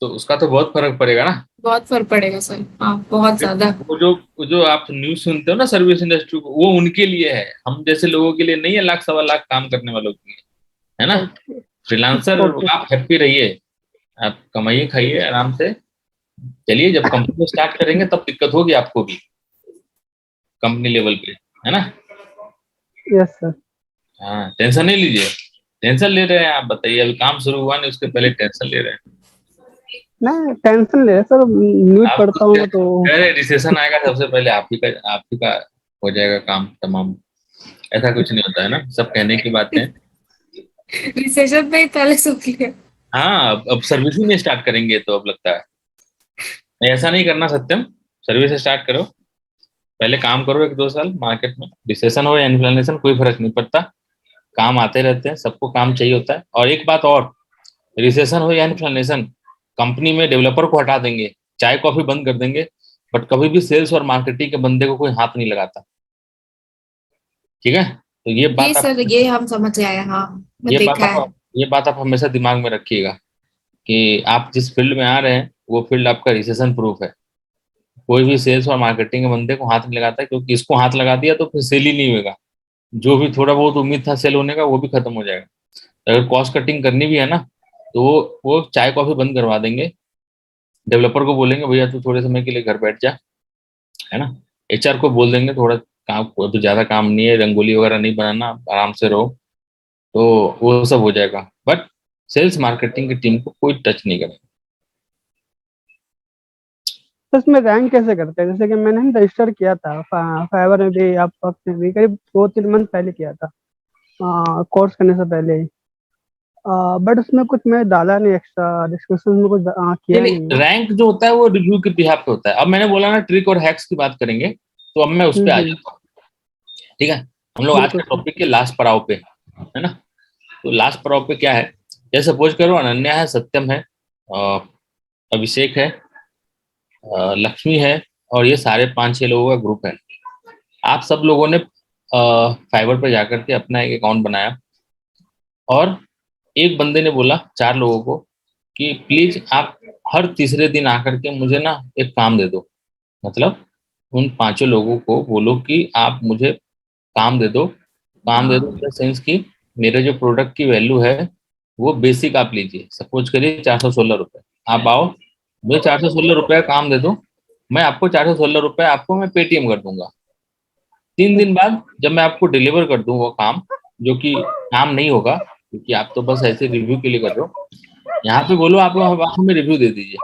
तो उसका तो बहुत फर्क पड़ेगा ना। बहुत फर्क पड़ेगा सर, हाँ बहुत ज्यादा। वो जो आप न्यूज सुनते हो ना सर्विस इंडस्ट्री को, वो उनके लिए है, हम जैसे लोगों के लिए नहीं है, लाख सवा लाख काम करने वालों के लिए है ना। ओके। Freelancer, okay. आप हैप्पी रहिए, आप कमाइए खाइए आराम से। चलिए, जब कंपनी स्टार्ट करेंगे तब दिक्कत होगी आपको भी, कंपनी लेवल पे, है ना। Yes sir. हाँ, टेंशन नहीं लीजिए। टेंशन ले रहे हैं आप, बताइए, अभी काम शुरू हुआ नहीं, उसके पहले टेंशन ले रहे हैं नहीं टेंशन ले सर, न्यूज आप। पढ़ता कुछ हूँ तो। कह रहे रिसेशन आएगा सबसे पहले आप ही का हो जाएगा काम तमाम। ऐसा कुछ नहीं होता है ना, सब कहने की बातें हैं। रिसेशन पे ही पहले सोच लिया। हाँ, अब सर्विसिंग में स्टार्ट करेंगे तो अब लगता है नहीं, ऐसा नहीं करना सत्यम। सर्विस स्टार्ट करो, पहले काम करो 1-2 साल मार्केट में। रिसेशन हो या इन्फ्लेशन, कोई फर्क नहीं पड़ता, काम आते रहते हैं, सबको काम चाहिए होता है। और एक बात और, रिसेशन हो या इन्फ्लेशन, कंपनी में डेवलपर को हटा देंगे, चाय कॉफी बंद कर देंगे, बट कभी भी सेल्स और मार्केटिंग के बंदे को कोई हाथ नहीं लगाता। ठीक है, तो ये ये बात आप सर, ये हम समझ आए, हाँ मैं ये बात देखा है। आप ये बात आप हमेशा दिमाग में रखिएगा कि आप जिस फील्ड में आ रहे हैं वो फील्ड आपका रिसेशन प्रूफ है। कोई भी सेल्स और मार्केटिंग के बंदे को हाथ नहीं लगाता, क्योंकि इसको हाथ लगा दिया तो फिर सेल ही नहीं होगा। जो भी थोड़ा बहुत उम्मीद था सेल होने का, वो भी खत्म हो जाएगा। अगर कॉस्ट कटिंग करनी भी है ना, तो वो चाय कॉफी बंद करवा देंगे, डेवलपर को बोलेंगे भैया तू थोड़े समय के लिए घर बैठ जा, है ना। एचआर को बोल देंगे थोड़ा काम, अभी ज्यादा काम नहीं है, रंगोली वगैरह नहीं बनाना, आराम से रहो, तो वो सब हो जाएगा। बट सेल्स मार्केटिंग की टीम को कोई टच नहीं करेगा। तो इसमें रैंक कैसे करते हैं? जैसे कि मैंने रजिस्टर किया था फाइवर में भी, आप वक्त में भी करीब 2-3 मंथ पहले किया था, कोर्स करने से पहले। बट उसमें कुछ मैं डाला नहीं, एक्स्ट्रा डिस्कशन में कुछ नहीं किया नहीं नहीं, है। रैंक जो होता है वो रिव्यू के बिहाफ पे होता है। अब मैंने बोला ना ट्रिक और हैक्स की बात करेंगे, तो अब मैं उस पर आ हम्म। जाता हूँ। ठीक है, हम लोग आज बिल्कुल के सर। टॉपिक के लास्ट पड़ाव पे, है ना। तो लास्ट पड़ाव पे क्या है, जैसे सपोज करो अनन्या है, सत्यम है, अ, अभिषेक है, लक्ष्मी है, और ये सारे 5-6 लोगों का ग्रुप है। आप सब लोगों ने फाइवर पर जाकर के अपना एक अकाउंट बनाया, और एक बंदे ने बोला 4 लोगों को कि प्लीज आप हर तीसरे दिन आकर के मुझे ना एक काम दे दो। मतलब उन 5 लोगों को बोलो कि आप मुझे काम दे दो इन द सेंस कि मेरे जो प्रोडक्ट की वैल्यू है वो बेसिक आप लीजिए, सपोज करिए 416 रुपये। आप आओ, मुझे 416 रुपये का काम दे दो, मैं आपको 416 रुपये आपको मैं पेटीएम कर दूंगा। 3 दिन बाद जब मैं आपको डिलीवर कर दूं वो काम, जो कि काम नहीं होगा क्योंकि आप तो बस ऐसे रिव्यू के लिए कर रहे हो, यहाँ पे बोलो आप हमें रिव्यू दे दीजिए,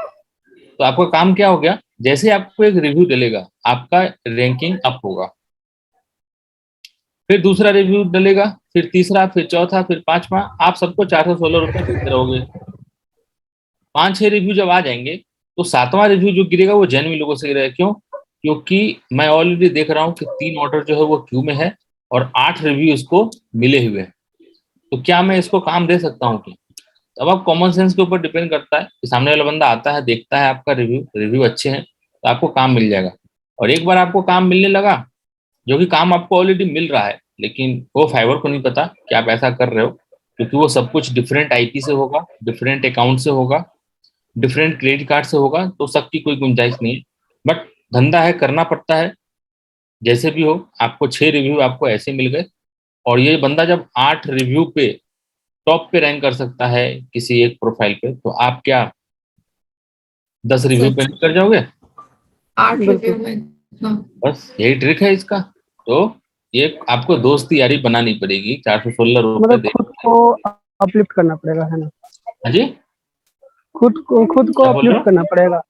तो आपका काम क्या हो गया? जैसे ही आपको एक रिव्यू डलेगा आपका रैंकिंग अप होगा, फिर दूसरा रिव्यू डलेगा, फिर तीसरा, फिर चौथा, फिर पांचवा, आप सबको 416 रुपए देते रहोगे। 5-6 रिव्यू जब आ जाएंगे तो 7वां रिव्यू जो गिरेगा वो जेन्युइन लोगों से गिरेगा। क्यों? क्योंकि मैं ऑलरेडी देख रहा हूँ कि 3 ऑर्डर जो है वो क्यू में है और 8 रिव्यू इसको मिले हुए हैं, तो क्या मैं इसको काम दे सकता हूँ कि? अब आप कॉमन सेंस के ऊपर डिपेंड करता है कि सामने वाला बंदा आता है, देखता है आपका रिव्यू अच्छे हैं तो आपको काम मिल जाएगा। और एक बार आपको काम मिलने लगा, जो कि काम आपको ऑलरेडी मिल रहा है, लेकिन वो फाइवर को नहीं पता कि आप ऐसा कर रहे हो, क्योंकि वो सब कुछ डिफरेंट आईपी से होगा, डिफरेंट अकाउंट से होगा, डिफरेंट क्रेडिट कार्ड से होगा, तो सबकी कोई गुंजाइश नहीं है। बट धंधा है, करना पड़ता है, जैसे भी हो। आपको 6 रिव्यू आपको ऐसे मिल गए, और ये बंदा जब 8 रिव्यू पे टॉप पे रैंक कर सकता है किसी एक प्रोफाइल पे, तो आप क्या 10 रिव्यू पे सच नहीं कर जाओगे? 8 रिव्यू बिल्कुल। में। हाँ बस यही ट्रिक है इसका। तो ये आपको दोस्ती यारी बनानी पड़ेगी 416 रुपए मतलब दे। खुद को अपलिफ्ट करना पड़ेगा, है ना? हाँ जी, खुद को क्या बोल रहे अपलिफ्ट हो? करना पड़ेगा।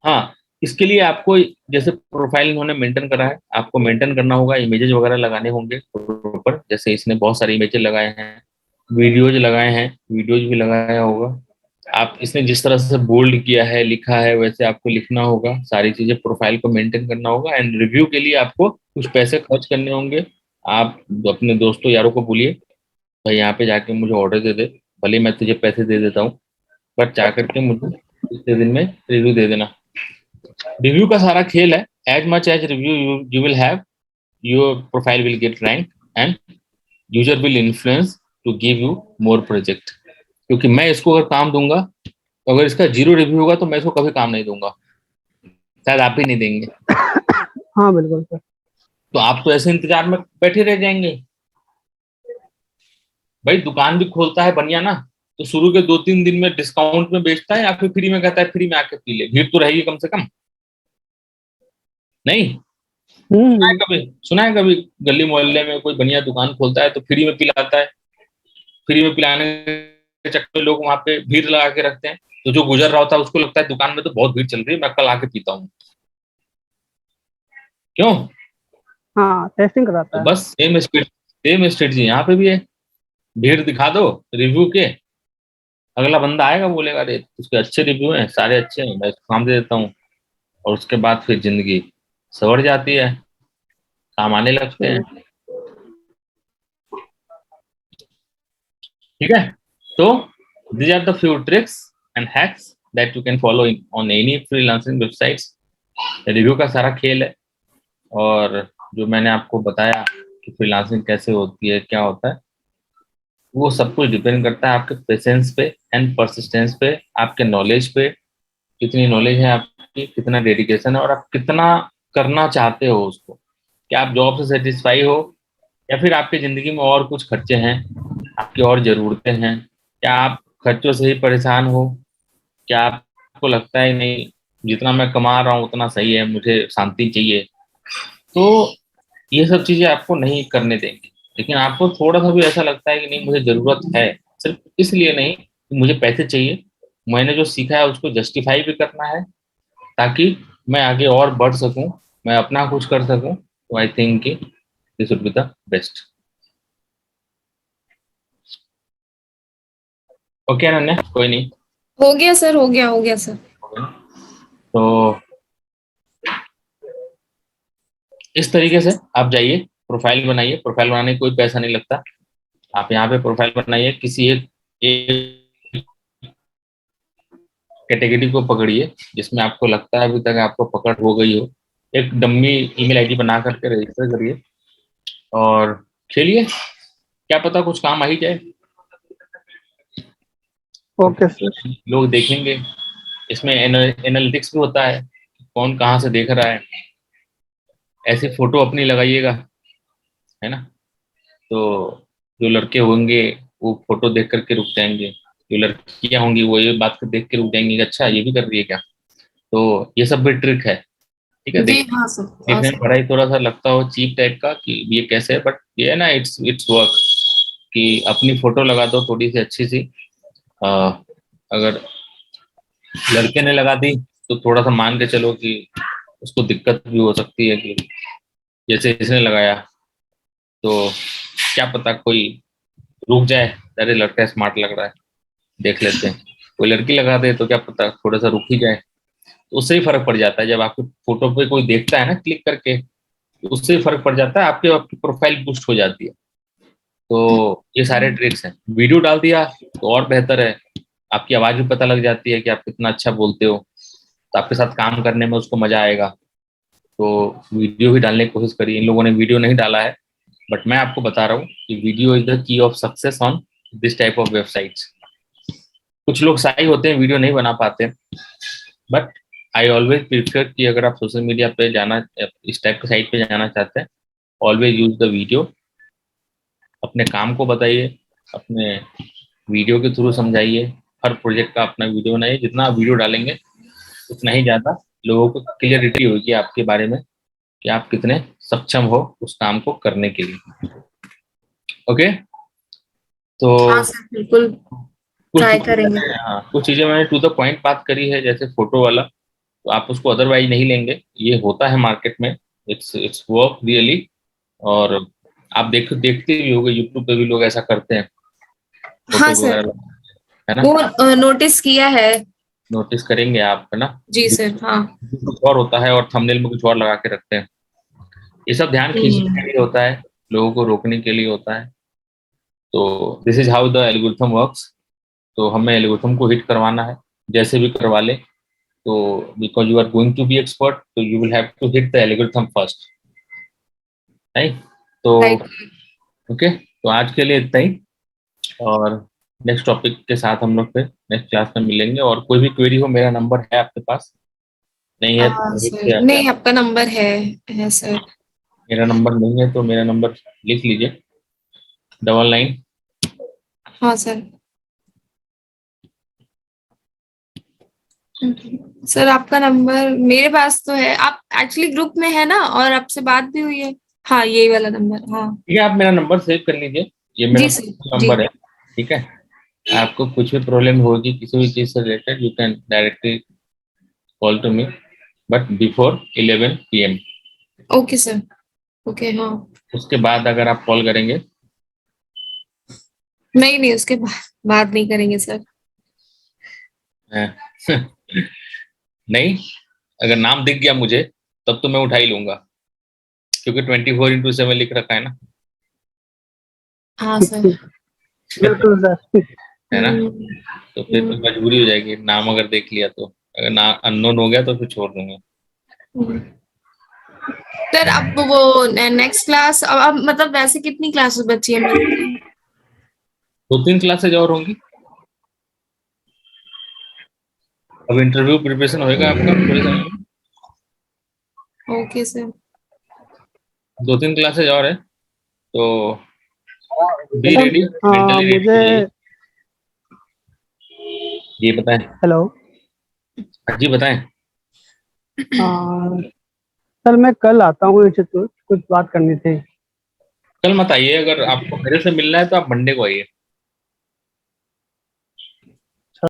हाँ, इसके लिए आपको जैसे प्रोफाइल इन्होंने मेंटेन करा है, आपको मेंटेन करना होगा, इमेजेस वगैरह लगाने होंगे ऊपर, जैसे इसने बहुत सारे इमेजेस लगाए हैं, वीडियोज लगाए हैं, वीडियोज भी लगाया होगा। आप इसने जिस तरह से बोल्ड किया है, लिखा है, वैसे आपको लिखना होगा, सारी चीजें प्रोफाइल को मेंटेन करना होगा। एंड रिव्यू के लिए आपको कुछ पैसे खर्च करने होंगे। आप अपने दोस्तों यारों को बोलिए, भाई यहाँ पे जाके मुझे ऑर्डर दे दे, भले मैं तुझे पैसे दे देता हूँ, बट जा करके मुझे इतने दिन में रिव्यू दे देना। रिव्यू का सारा खेल है, as much as review you will have, your profile will get rank and user will influence to give you more project. क्योंकि मैं इसको अगर काम दूंगा, तो अगर इसका 0 रिव्यू होगा तो मैं इसको कभी काम नहीं दूंगा, शायद आप ही नहीं देंगे। हाँ बिल्कुल सर। तो आप तो ऐसे इंतजार में बैठे रह जाएंगे। भाई दुकान भी खोलता है बनिया ना, तो शुरू के 2-3 दिन में डिस्काउंट में बेचता है या फिर फ्री में कहता है फ्री में आके पी ले, भीड़ तो रहेगी कम से कम। नहीं सुना है हम्म। कभी? सुना है कभी गली मोहल्ले में कोई बढ़िया दुकान खोलता है तो फ्री में पिलाता है? फ्री में पिलाने के चक्कर में लोग वहां पे भीड़ लगा के रखते हैं, तो जो गुजर रहा होता है उसको लगता है दुकान में तो बहुत भीड़ चल रही है, मैं कल आके पीता हूँ। क्यों? हाँ, टेस्टिंग तो कराता है। बस सेम स्ट्रेटजी यहाँ पे भी है। भीड़ दिखा दो रिव्यू के, अगला बंदा आएगा बोलेगा अरे उसके अच्छे रिव्यू हैं, सारे अच्छे हैं, मैं इसको काम दे देता हूँ, और उसके बाद फिर जिंदगी सवर जाती है, काम आने लगते सही। हैं। ठीक है? तो these are the few tricks and hacks that you can follow on any freelancing websites। Review का सारा खेल है, और जो मैंने आपको बताया कि फ्रीलांसिंग कैसे होती है, क्या होता है, वो सब कुछ डिपेंड करता है आपके पेशेंस पे एंड परसिस्टेंस पे, आपके नॉलेज पे, कितनी नॉलेज है आपकी, कितना डेडिकेशन है, और आप कितना करना चाहते हो उसको। क्या आप जॉब से सेटिस्फाई हो, या फिर आपकी जिंदगी में और कुछ खर्चे हैं, आपकी और ज़रूरतें हैं? क्या आप खर्चों से ही परेशान हो? क्या आपको लगता है नहीं जितना मैं कमा रहा हूँ उतना सही है, मुझे शांति चाहिए? तो ये सब चीज़ें आपको नहीं करने देंगे। लेकिन आपको थोड़ा सा भी ऐसा लगता है कि नहीं मुझे ज़रूरत है, सिर्फ इसलिए नहीं कि मुझे पैसे चाहिए, मैंने जो सीखा है उसको जस्टिफाई भी करना है ताकि मैं आगे और बढ़ सकूं, मैं अपना कुछ कर सकूं, तो आई थिंक कि this would be the best. Okay Ananya, कोई नहीं। हो गया सर, हो गया सर। तो इस तरीके से आप जाइए, प्रोफाइल बनाइए। प्रोफाइल बनाने में कोई पैसा नहीं लगता। आप यहाँ पे प्रोफाइल बनाइए, किसी एक कैटेगरी को पकड़िए जिसमें आपको लगता है अभी तक आपको पकड़ हो गई हो, एक डम्मी ईमेल आईडी बना करके रजिस्टर करिए और खेलिए, क्या पता कुछ काम आ ही जाए। Okay sir. लोग देखेंगे, इसमें एनालिटिक्स भी होता है, कौन कहाँ से देख रहा है। ऐसी फोटो अपनी लगाइएगा, है ना, तो जो लड़के होंगे वो फोटो देख करके रुक जाएंगे, जो लड़कियां होंगी वो ये बात को देख के रुक जाएंगी कि अच्छा ये भी कर रही है क्या। तो ये सब भी ट्रिक है, ठीक है। जी हाँ सर, हाँ देखने में सर। बड़ा ही थोड़ा सा लगता हो चीप टाइप का कि ये कैसे है, बट ये है ना, इट्स वर्क कि अपनी फोटो लगा दो थोड़ी सी अच्छी सी। अ, अगर लड़के ने लगा दी तो थोड़ा सा मान के चलो कि उसको दिक्कत भी हो सकती है कि जैसे इसने लगाया तो क्या पता कोई रुक जाए, अरे लड़का स्मार्ट लग रहा है, देख लेते हैं। कोई लड़की लगा दे तो क्या पता थोड़ा सा रुक ही जाए, तो उससे ही फर्क पड़ जाता है। जब आपकी फोटो पे कोई देखता है ना क्लिक करके, तो उससे ही फर्क पड़ जाता है, आपके आपकी प्रोफाइल बूस्ट हो जाती है। तो ये सारे ट्रिक्स हैं। वीडियो डाल दिया तो और बेहतर है, आपकी आवाज भी पता लग जाती है कि आप कितना अच्छा बोलते हो, तो आपके साथ काम करने में उसको मजा आएगा। तो वीडियो भी डालने की कोशिश करिए। इन लोगों ने वीडियो नहीं डाला है, बट मैं आपको बता रहा हूँ कि video is the key of success on this type of websites. कुछ लोग शाई होते हैं, वीडियो नहीं बना पाते, बट आई ऑलवेज प्रिफर कि अगर आप सोशल मीडिया पे जाना, इस टाइप की साइट पे जाना चाहते हैं, ऑलवेज यूज द वीडियो। अपने काम को बताइए, अपने वीडियो के थ्रू समझाइए। हर प्रोजेक्ट का अपना वीडियो बनाइए। जितना आप वीडियो डालेंगे उतना ही ज़्यादा लोगों को क्लियरिटी होगी आपके बारे में कि आप कितने सक्षम हो उस काम को करने के लिए। ओके। तो हाँ सर, बिल्कुल कुछ ट्राई चीज़ें करेंगे। मैंने, हाँ, कुछ चीज़ें मैंने टू द पॉइंट बात करी है, जैसे फोटो वाला, तो आप उसको अदरवाइज नहीं लेंगे। ये होता है मार्केट में, इट्स वर्क रियली। और आप देखते भी होंगे यूट्यूब पे भी लोग ऐसा करते हैं, हाँ फोटो सर, वगैरह, है ना। वो नोटिस किया है। नोटिस करेंगे आप, है ना। जी सर, हाँ। कुछ और होता है और थंबनेल में कुछ और लगा के रखते हैं। ये सब ध्यान खींचने हम्म। के लिए होता है, लोगों को रोकने के लिए होता है। तो this is how the algorithm works. तो हमें एल्गोरिथम को हिट करवाना है, जैसे भी करवा ले। तो because you are going to be expert, तो you will have to hit the algorithm first, right. तो राइट। ओके, तो आज के लिए इतना ही। और नेक्स्ट टॉपिक के साथ हम लोग फिर नेक्स्ट क्लास में मिलेंगे। और कोई भी क्वेरी हो, मेरा नंबर है आपके पास, नहीं है हाँ तो लिख सर, के आगे नहीं आपका नंबर है सर। मेरा नंबर नहीं है तो मेरा नंबर लिख लीजिए, 99। हाँ सर। सर आपका नंबर मेरे पास तो है, आप एक्चुअली ग्रुप में है ना, और आपसे बात भी हुई है। हाँ, यही वाला नंबर, हाँ। ठीक है, आप मेरा नंबर सेव कर लीजिए, ये मेरा जी सर। जी। नंबर है। ठीक है, आपको कुछ भी प्रॉब्लम होगी किसी भी चीज़ से related, you can directly call to me, but before 11 PM। Okay sir. Okay, हाँ। उसके बाद अगर आप कॉल करेंगे, नहीं नहीं, उसके बाद बात नहीं करेंगे सर। अ, नहीं, अगर नाम दिख गया मुझे तब तो मैं उठा ही लूंगा, क्योंकि 24/7 लिख रखा है ना। हाँ सर। बिल्कुल सर। है ना। हम्म। तो फिर तो हम्म। मजबूरी हो जाएगी, नाम अगर देख लिया तो। अगर ना अननोन हो गया तो फिर छोड़ दूंगा। हम्म। सर अब वो नेक्स्ट क्लास, अब मतलब वैसे कितनी क्लासेस बची है मेरी? 2-3 क्लासेज और होंगी। अब इंटरव्यू प्रिपरेशन होएगा आपका थोड़े समय में। Okay sir. 2-3 क्लासेज और है, तो be sir ready, mentally ready मुझे, हो जाइए। जी बताएं। हेलो। हाँ जी बताएं। सर मैं कल आता हूँ इंस्टीट्यूट, कुछ बात करनी थी। कल मत आइए, अगर आपको मेरे से मिलना है तो आप मंडे को आइए।